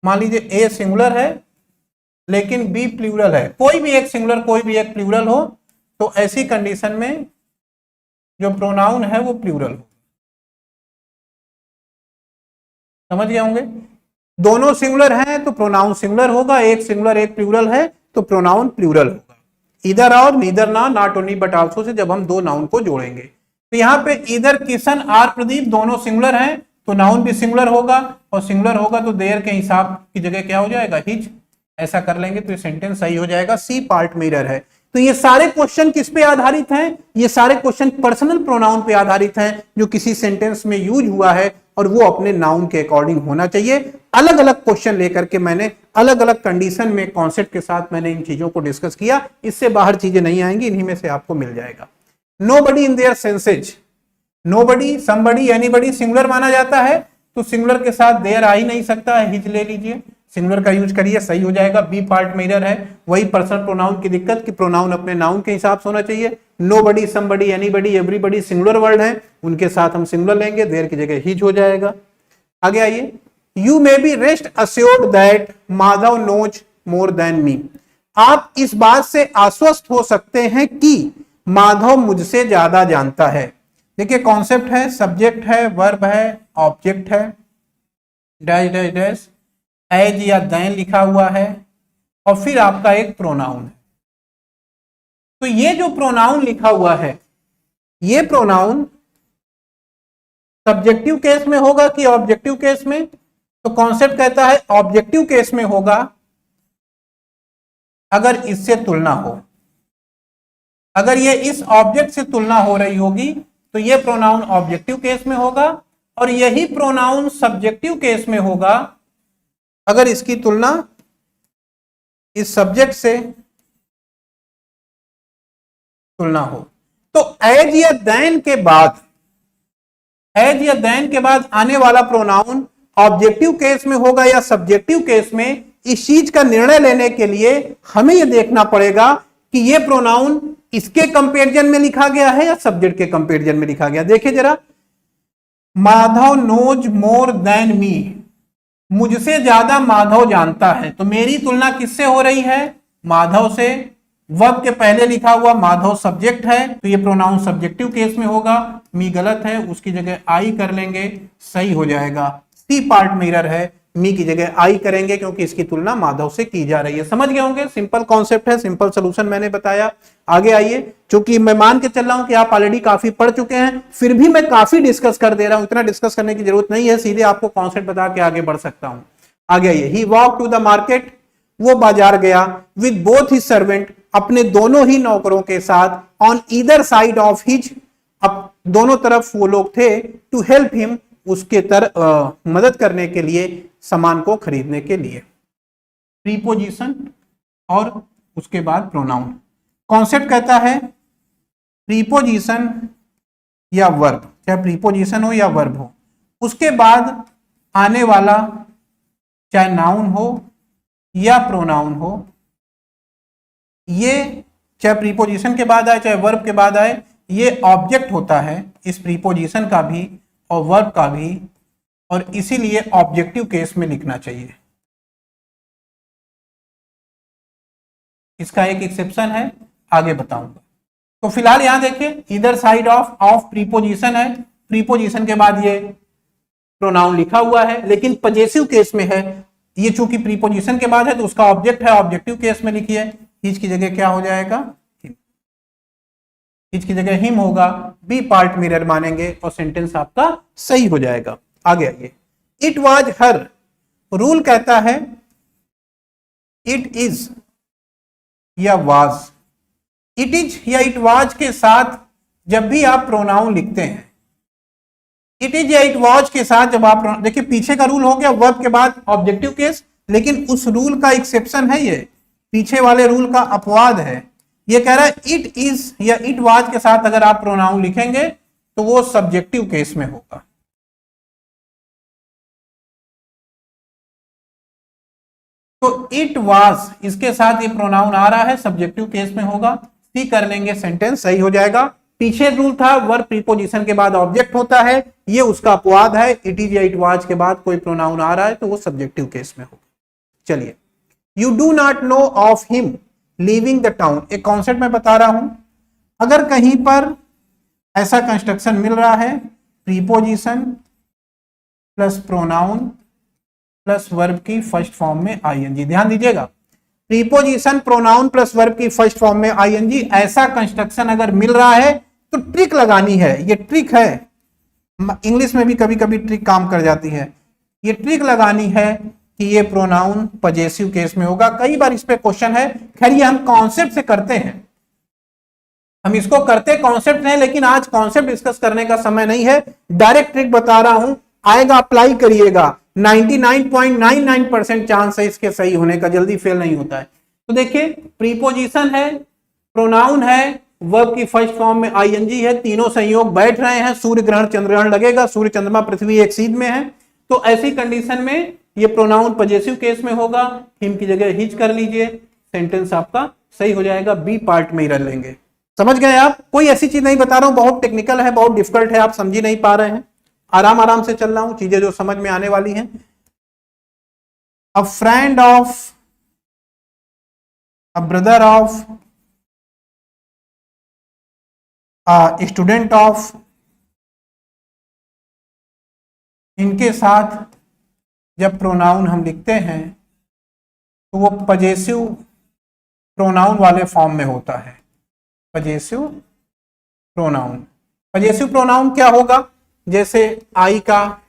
मान लीजिए ए सिंगुलर है लेकिन बी प्लूरल है, कोई भी एक सिंगुलर कोई भी एक प्लूरल हो, तो ऐसी कंडीशन में जो प्रोनाउन है वो प्लूरल हो। समझ गए होंगे, दोनों सिंगुलर हैं तो प्रोनाउन सिंगुलर होगा, एक सिंगुलर एक प्लूरल है तो प्रोनाउन प्लूरल होगा। इधर और, नीदर ना, not only but also say जब हम दो नाउन को जोड़ेंगे, तो यहां पे इधर किशन आर प्रदीप दोनों सिंगुलर हैं, तो नाउन भी सिंगुलर होगा, और सिंगुलर होगा तो देयर के हिसाब की जगह क्या हो जाएगा, हिज। ऐसा कर लेंगे तो ये सेंटेंस सही हो जाएगा। सी पार्ट में एरर है। तो ये सारे क्वेश्चन किस पे आधारित हैं? ये सारे क्वेश्चन पर्सनल प्रोनाउन पे आधारित हैं, जो किसी सेंटेंस में यूज हुआ है, और वो अपने नाउन के अकॉर्डिंग होना चाहिए। अलग अलग क्वेश्चन लेकर के मैंने अलग अलग कंडीशन में कॉन्सेप्ट के साथ मैंने इन चीजों को डिस्कस किया। इससे बाहर चीजें नहीं आएंगी, इन्हीं में से आपको मिल जाएगा। Nobody in their senses, nobody, somebody, anybody singular माना जाता है, तो सिंगुलर के साथ देयर आ ही नहीं सकता है, हिज ले लीजिए, सिंगुलर का यूज करिए, सही हो जाएगा। बी पार्ट में एरर है, वही पर्सनल प्रोनाउन की दिक्कत कि प्रोनाउन अपने नाउन के हिसाब से होना चाहिए। Nobody, somebody, anybody, everybody singular word है, उनके साथ हम सिंगुलर लेंगे, देयर की जगह हिज हो जाएगा। आगे आइए। You may be rest assured that Madhav knows more than me, आप इस बात से आश्वस्त हो सकते हैं कि माधव मुझसे ज्यादा जानता है। देखिए कॉन्सेप्ट है, सब्जेक्ट है, वर्ब है, ऑब्जेक्ट है, डैश डैश डैश, एज या दैन लिखा हुआ है, और फिर आपका एक प्रोनाउन है। तो ये जो प्रोनाउन लिखा हुआ है, ये प्रोनाउन सब्जेक्टिव केस में होगा कि ऑब्जेक्टिव केस में? तो कॉन्सेप्ट कहता है ऑब्जेक्टिव केस में होगा अगर इससे तुलना हो। अगर ये इस ऑब्जेक्ट से तुलना हो रही होगी तो ये प्रोनाउन ऑब्जेक्टिव केस में होगा, और यही प्रोनाउन सब्जेक्टिव केस में होगा अगर इसकी तुलना इस सब्जेक्ट से तुलना हो। तो एज या देन के बाद, एज या देन के बाद आने वाला प्रोनाउन ऑब्जेक्टिव केस में होगा या सब्जेक्टिव केस में, इस चीज का निर्णय लेने के लिए हमें यह देखना पड़ेगा कि यह प्रोनाउन इसके कंपैरिजन में लिखा गया है या सब्जेक्ट के कंपैरिजन में लिखा गया। देखिए जरा, Madhav knows more than me, मुझसे ज्यादा माधव जानता है, तो मेरी तुलना किससे हो रही है? माधव से। वर्ब के पहले लिखा हुआ माधव सब्जेक्ट है, तो ये प्रोनाउन सब्जेक्टिव केस में होगा। मी गलत है, उसकी जगह आई कर लेंगे, सही हो जाएगा। सी पार्ट में एरर है, मी की जगह आई करेंगे क्योंकि इसकी तुलना माधव से की जा रही है। समझ गए होंगे, सिंपल कॉन्सेप्ट है, सिंपल सोल्यूशन मैंने बताया। आगे आइए, क्योंकि मैं मान के चल रहा हूं कि आप ऑलरेडी काफी पढ़ चुके हैं, फिर भी मैं काफी डिस्कस कर दे रहा हूं। इतना डिस्कस करने की जरूरत नहीं है, सीधे आपको कॉन्सेप्ट बता के आगे बढ़ सकता हूं। आगे आइए, ही वॉक टू द मार्केट, वो बाजार गया, विद बोथ हिज सर्वेंट, अपने दोनों ही नौकरों के साथ, on either side of his, अब दोनों तरफ वो लोग थे, टू हेल्प हिम, उसके मदद करने के लिए, सामान को खरीदने के लिए। प्रीपोजिशन और उसके बाद प्रोनाउन। कॉन्सेप्ट कहता है प्रीपोजिशन या वर्ब, चाहे प्रीपोजिशन हो या वर्ब हो, उसके बाद आने वाला चाहे नाउन हो या प्रोनाउन हो, ये चाहे प्रीपोजिशन के बाद आए चाहे वर्ब के बाद आए, ये ऑब्जेक्ट होता है इस प्रीपोजिशन का भी और वर्ब का भी, और इसीलिए ऑब्जेक्टिव केस में लिखना चाहिए। इसका एक एक्सेप्शन है, आगे बताऊंगा। तो फिलहाल यहां देखिए, इधर साइड ऑफ प्रीपोजिशन है, प्रीपोजिशन के बाद ये प्रोनाउन लिखा हुआ है, लेकिन पजेसिव केस में है। ये चूंकि प्रीपोजिशन के बाद है तो उसका ऑब्जेक्ट है, ऑब्जेक्टिव केस में लिखिए। हिज की जगह क्या हो जाएगा? हिज की जगह हिम होगा, बी पार्ट मिरर मानेंगे और सेंटेंस आपका सही हो जाएगा। आगे आइए, इट वाज हर, रूल कहता है इट इज या वाज। इट इज या इट वाज के साथ जब भी आप प्रोनाउन लिखते हैं, इट इज या इट वाज के साथ जब आप, देखिए पीछे का रूल हो गया वर्ब के बाद ऑब्जेक्टिव केस, लेकिन उस रूल का एक्सेप्शन है, ये पीछे वाले रूल का अपवाद है। ये कह रहा है इट इज या इट वाज के साथ अगर आप प्रोनाउन लिखेंगे तो वो सब्जेक्टिव केस में होगा। तो इट वाज इसके साथ ये प्रोनाउन आ रहा है, सब्जेक्टिव केस में होगा, सी कर लेंगे, सेंटेंस सही हो जाएगा। पीछे रूल था वर्ब प्रीपोजिशन के बाद ऑब्जेक्ट होता है, ये उसका अपवाद है। इट इज या इट वाज के बाद कोई प्रोनाउन आ रहा है तो वो सब्जेक्टिव केस में होगा। चलिए, you do not know of him leaving the town, एक कॉन्सेप्ट मैं बता रहा हूं। अगर कहीं पर ऐसा कंस्ट्रक्शन मिल रहा है, preposition plus pronoun plus verb की फर्स्ट फॉर्म में आईएनजी, ध्यान दीजिएगा, प्रीपोजिशन प्रोनाउन प्लस वर्ब की फर्स्ट फॉर्म में आईएनजी, ऐसा कंस्ट्रक्शन अगर मिल रहा है तो ट्रिक लगानी है। ये ट्रिक है, इंग्लिश में भी कभी कभी ट्रिक काम कर जाती है। ये ट्रिक लगानी है कि ये प्रोनाउन पजेसिव केस में होगा। कई बार इस पे क्वेश्चन है, खैर ये हम कॉन्सेप्ट से करते हैं, हम इसको करते कॉन्सेप्ट नहीं, लेकिन आज कॉन्सेप्ट डिस्कस करने का समय नहीं है, डायरेक्ट ट्रिक बता रहा हूं, आएगा अप्लाई करिएगा। 99.99% चांस है इसके सही होने का, जल्दी फेल नहीं होता है। तो देखिए, प्रीपोजिशन है, प्रोनाउन है, वर्ब की फर्स्ट फॉर्म में आईएनजी है, तीनों संयोग बैठ रहे हैं, सूर्य ग्रहण चंद्रग्रहण लगेगा, सूर्य चंद्रमा पृथ्वी एक सीध में है, तो ऐसी कंडीशन में ये प्रोनाउन पजेसिव केस में होगा। हिम की जगह हिज कर लीजिए, सेंटेंस आपका सही हो जाएगा, बी पार्ट में ही रख लेंगे। समझ गए आप? कोई ऐसी चीज नहीं बता रहा हूं बहुत टेक्निकल है, बहुत डिफिकल्ट है, आप समझ नहीं पा रहे हैं, आराम आराम से चल रहा हूं, चीजें जो समझ में आने वाली हैं। अ friend of, a brother of, a student of, इनके साथ जब प्रोनाउन हम लिखते हैं तो वो पजेसिव प्रोनाउन वाले फॉर्म में होता है। पजेसिव प्रोनाउन, पजेसिव प्रोनाउन क्या होगा? जैसे आई का,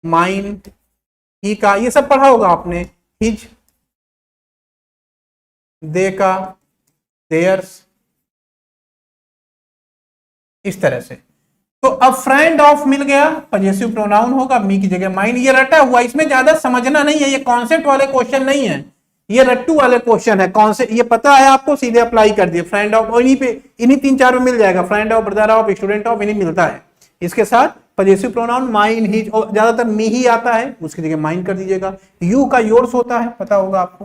माइन, ही का, ये सब पढ़ा होगा आपने, हिज, दे का, देयर्स, इस तरह से। तो अब फ्रेंड ऑफ मिल गया, पजेसिव प्रोनाउन होगा, मी की जगह माइन, ये रटा हुआ, इसमें ज्यादा समझना नहीं है, ये कॉन्सेप्ट वाले क्वेश्चन नहीं है, ये रट्टू वाले क्वेश्चन है, कौन से ये पता है आपको, सीधे अप्लाई कर दिए, फ्रेंड ऑफ, और इन्हीं पे इन्हीं 3-4 में मिल जाएगा, friend of, brother of, student of, इन्हीं मिलता है। इसके साथ पजेसिव प्रोनाउन माइन, हिज, और ज्यादातर मी ही आता है, उसकी जगह माइन कर दीजिएगा। यू का योर्स होता है, पता होगा आपको,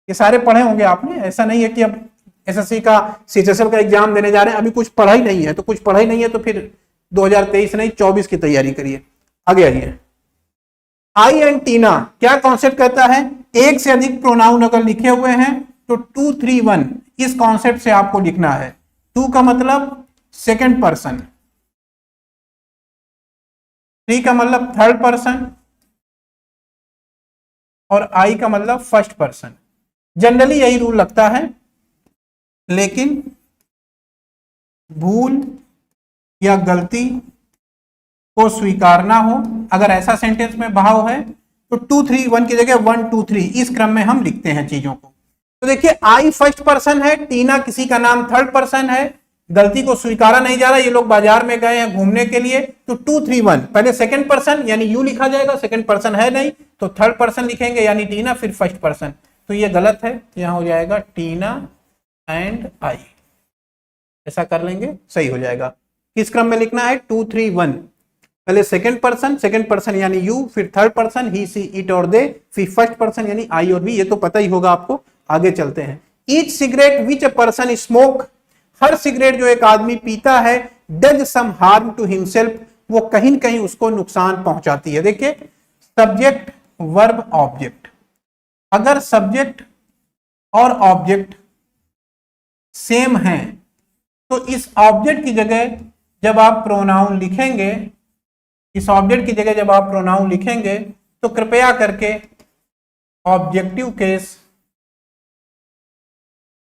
ये सारे पढ़े होंगे आपने, ऐसा नहीं है कि अब एसएससी का सीएचएसएल का एग्जाम देने जा रहे हैं, अभी कुछ पढ़ा ही नहीं है, तो कुछ पढ़ा ही नहीं है तो फिर 2023 नहीं 24 की तैयारी करिए। आगे आइए, आई एंड टीना क्या कॉन्सेप्ट कहता है, एक से अधिक प्रोनाउन अगर लिखे हुए हैं तो 2, 3, 1 इस कॉन्सेप्ट से आपको लिखना है। 2 का मतलब सेकंड पर्सन, 3 का मतलब थर्ड पर्सन, और आई का मतलब फर्स्ट पर्सन। जनरली यही रूल लगता है, लेकिन भूल या गलती को स्वीकारना हो, अगर ऐसा सेंटेंस में भाव है तो 2, 3, 1 की जगह 1, 2, 3 इस क्रम में हम लिखते हैं चीजों को। तो देखिए, आई फर्स्ट पर्सन है, टीना किसी का नाम थर्ड पर्सन है, गलती को स्वीकारा नहीं जा रहा, ये लोग बाजार में गए हैं घूमने के लिए, तो 2, 3, 1 पहले सेकंड पर्सन यानी यू लिखा जाएगा, सेकंड पर्सन है नहीं तो थर्ड पर्सन लिखेंगे यानी टीना, फिर फर्स्ट पर्सन, तो ये गलत है, यहां हो जाएगा टीना एंड आई, ऐसा कर लेंगे सही हो जाएगा। किस क्रम में लिखना है, 2, 3, 1 पहले सेकंड पर्सन यानी यू, फिर third person he, she, it और दे, फिर फर्स्ट पर्सन यानी आई और वी, ये तो पता ही होगा आपको। आगे चलते हैं, each cigarette which a person smoke, हर सिगरेट जो एक आदमी पीता है, does some harm to himself, वो कहीं न कहीं उसको नुकसान पहुंचाती है। देखिए, सब्जेक्ट वर्ब ऑब्जेक्ट, अगर सब्जेक्ट और ऑब्जेक्ट सेम हैं तो इस ऑब्जेक्ट की जगह जब आप प्रोनाउन लिखेंगे, इस ऑब्जेक्ट की जगह जब आप प्रोनाउन लिखेंगे तो कृपया करके ऑब्जेक्टिव केस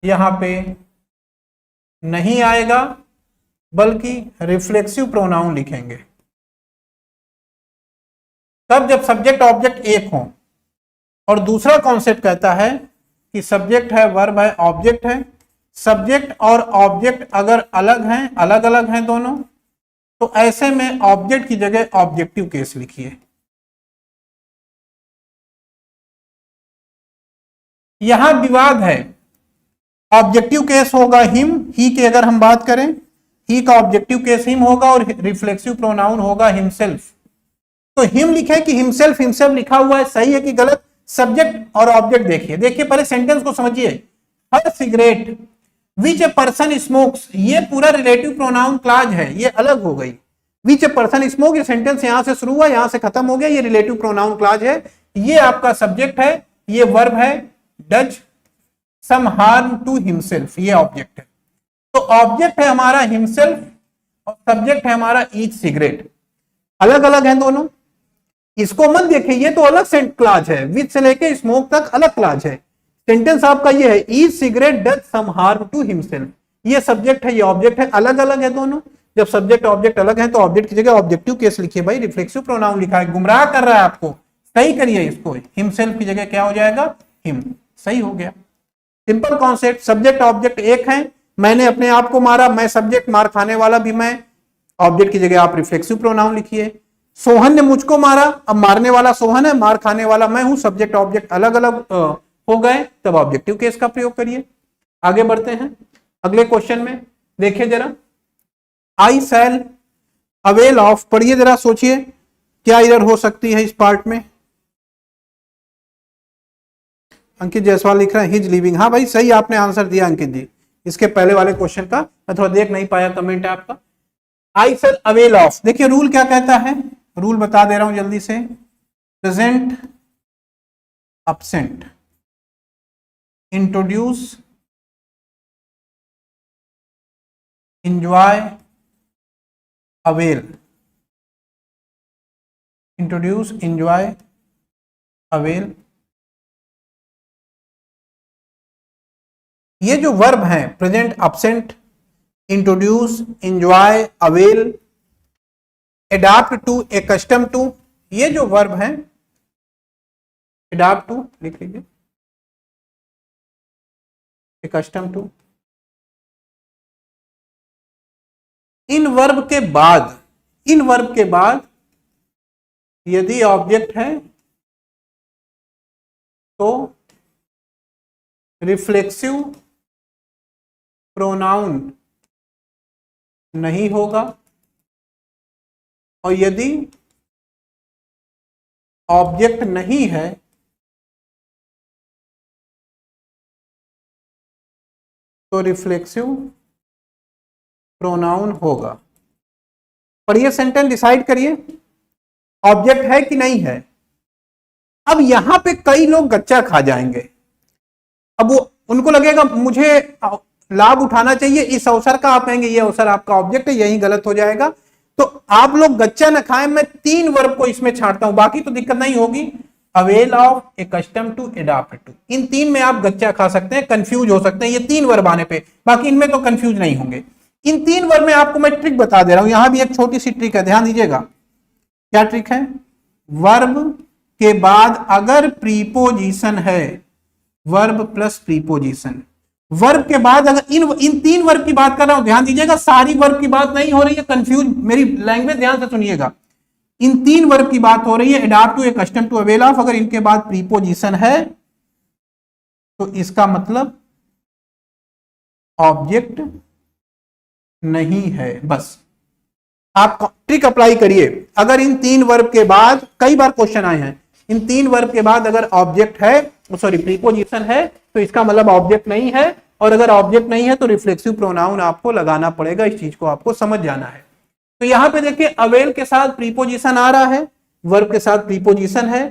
यहां पे नहीं आएगा, बल्कि रिफ्लेक्सिव प्रोनाउन लिखेंगे। तब जब सब्जेक्ट ऑब्जेक्ट एक हो, और दूसरा कॉन्सेप्ट कहता है कि सब्जेक्ट है, वर्ब है, ऑब्जेक्ट है, सब्जेक्ट और ऑब्जेक्ट अगर अलग हैं, अलग अलग हैं दोनों, तो ऐसे में ऑब्जेक्ट की जगह ऑब्जेक्टिव केस लिखिए। यहां विवाद है, ऑब्जेक्टिव केस होगा हिम, ही की अगर हम बात करें, ही का ऑब्जेक्टिव केस हिम होगा और रिफ्लेक्सिव प्रोनाउन होगा हिमसेल्फ। तो हिम लिखे कि हिमसेल्फ, हिमसेल्फ लिखा हुआ है, सही है कि गलत, सब्जेक्ट और ऑब्जेक्ट देखिए, देखिए पहले सेंटेंस को समझिए। हर cigarette which a person smokes, ये पूरा रिलेटिव प्रोनाउन क्लॉज है, ये अलग हो गई। विच ए पर्सन स्मोक, ये सेंटेंस यहां से शुरू हुआ, यहां से खत्म हो गया, ये रिलेटिव प्रोनाउन क्लॉज है, ये आपका सब्जेक्ट है, ये वर्ब है, does some harm to himself, ये ऑब्जेक्ट है। तो ऑब्जेक्ट है हमारा हिमसेल्फ और सब्जेक्ट है हमारा ईच सिगरेट, अलग अलग हैं दोनों, इसको मत देखिए, ये तो अलग क्लॉज है, विच से लेके स्मोक तक अलग क्लॉज है। सेंटेंस आपका ये है, each cigarette does some harm to himself, ये सब्जेक्ट है, ये ऑब्जेक्ट है, अलग अलग है दोनों। जब सब्जेक्ट ऑब्जेक्ट अलग है तो ऑब्जेक्ट की जगह ऑब्जेक्टिव केस लिखिए भाई, रिफ्लेक्सिव प्रोनाउन लिखा है, गुमराह कर रहा है आपको, सही करिए इसको, हिमसेल्फ की जगह क्या हो जाएगा, हिम, सही हो गया। सिंपल कॉन्सेप्ट, सब्जेक्ट ऑब्जेक्ट एक है, मैंने अपने आप को मारा, मैं सब्जेक्ट, मार खाने वाला भी मैं, ऑब्जेक्ट की जगह आप रिफ्लेक्सिव प्रोनाउन लिखिए। सोहन ने मुझको मारा, अब मारने वाला सोहन है, मार खाने वाला मैं हूं, सब्जेक्ट ऑब्जेक्ट अलग अलग हो गए, तब ऑब्जेक्टिव केस का प्रयोग करिए। आगे बढ़ते हैं अगले क्वेश्चन में, देखिए जरा, आई शैल अवेल ऑफ, पढ़िए जरा, सोचिए क्या एरर हो सकती है इस पार्ट में। अंकित जायसवाल लिख रहे हैं हिज लिविंग, हाँ भाई सही आपने आंसर दिया अंकित जी, इसके पहले वाले क्वेश्चन का मैं थोड़ा देख नहीं पाया, कमेंट है आपका। आई शैल अवेल ऑफ, देखिए रूल क्या कहता है, रूल बता दे रहा हूं जल्दी से, present absent, introduce, enjoy, avail, introduce, enjoy, avail, ये जो वर्ब हैं present, absent, introduce, enjoy, avail, adapt to, accustom to, ये जो वर्ब हैं, एडाप्ट टू लिख लीजिए, एकस्टम टू, इन वर्ब के बाद, इन वर्ब के बाद यदि ऑब्जेक्ट है तो रिफ्लेक्सिव प्रोनाउन नहीं होगा, और यदि ऑब्जेक्ट नहीं है तो रिफ्लेक्सिव प्रोनाउन होगा। पढ़िए सेंटेंस, डिसाइड करिए ऑब्जेक्ट है कि नहीं है। अब यहां पे कई लोग गच्चा खा जाएंगे। अब वो उनको लगेगा मुझे लाभ उठाना चाहिए इस अवसर का, आप कहेंगे ये अवसर आपका ऑब्जेक्ट है, यही गलत हो जाएगा। तो आप लोग गच्चा न खाएं, मैं 3 वर्ब को इसमें छांटता हूं, बाकी तो दिक्कत नहीं होगी। Avail of, accustom to, adopt to, इन 3 में आप गच्चा खा सकते हैं, कंफ्यूज हो सकते हैं ये 3 वर्ब आने पे, बाकी इनमें तो कंफ्यूज नहीं होंगे। इन 3 वर्ब में आपको मैं ट्रिक बता दे रहा हूं, यहां भी एक छोटी सी ट्रिक है, ध्यान दीजिएगा। क्या ट्रिक है? वर्ब के बाद अगर प्रीपोजिशन है, वर्ब प्लस प्रीपोजिशन, वर्ब के बाद अगर इन 3 वर्ब की बात कर रहा हूं, ध्यान दीजिएगा, सारी वर्ब की बात नहीं हो रही है, कंफ्यूज, मेरी लैंग्वेज ध्यान से सुनिएगा। इन 3 वर्ब की बात हो रही है, adopt to, custom to, avail of. अगर इनके बाद प्रीपोजिशन है तो इसका मतलब ऑब्जेक्ट नहीं है। बस आप ट्रिक अप्लाई करिए। अगर इन 3 वर्ब के बाद, कई बार क्वेश्चन आए हैं, इन 3 वर्ब के बाद अगर ऑब्जेक्ट है, सॉरी प्रीपोजिशन है, तो इसका मतलब ऑब्जेक्ट नहीं है, और अगर ऑब्जेक्ट नहीं है तो रिफ्लेक्सिव प्रोनाउन आपको लगाना पड़ेगा। इस चीज को आपको समझ जाना है। तो यहां पे देखिए, अवेल के साथ प्रीपोजिशन आ रहा है, वर्ब के साथ प्रीपोजिशन है,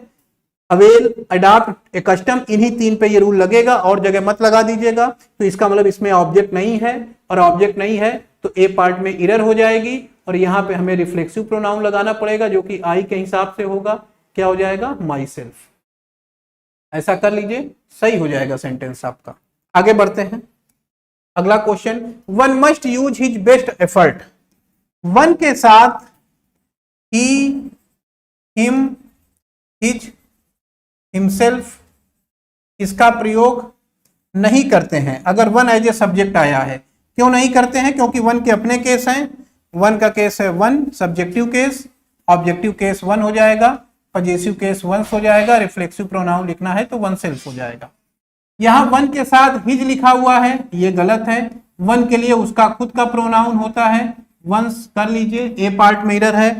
अवेल, अडॉप्ट, कस्टम, इन्हीं 3 पे ये रूल लगेगा, और जगह मत लगा दीजिएगा। तो इसका मतलब इसमें ऑब्जेक्ट नहीं है, और ऑब्जेक्ट नहीं है तो ए पार्ट में एरर हो जाएगी, और यहां पे हमें रिफ्लेक्सिव प्रोनाउन लगाना पड़ेगा, जो कि आई के हिसाब से होगा। क्या हो जाएगा? My self. ऐसा कर लीजिए, सही हो जाएगा सेंटेंस आपका। आगे बढ़ते हैं। अगला question, one must use his best effort. One के साथ ही, हिम, हिज, हिमसेल्फ, इसका प्रयोग नहीं करते हैं अगर वन एज ए सब्जेक्ट आया है। क्यों नहीं करते हैं? क्योंकि वन के अपने केस हैं। वन का केस है one, subjective case, objective case one हो जाएगा, पजेसिव केस वंस हो जाएगा, रिफ्लेक्सिव प्रोनाउन लिखना है तो वन सेल्फ हो जाएगा। यहां वन के साथ हिज लिखा हुआ है, ये गलत है। वन के लिए उसका खुद का प्रोनाउन होता है वंस, कर लीजिए, ए पार्ट में एरर है।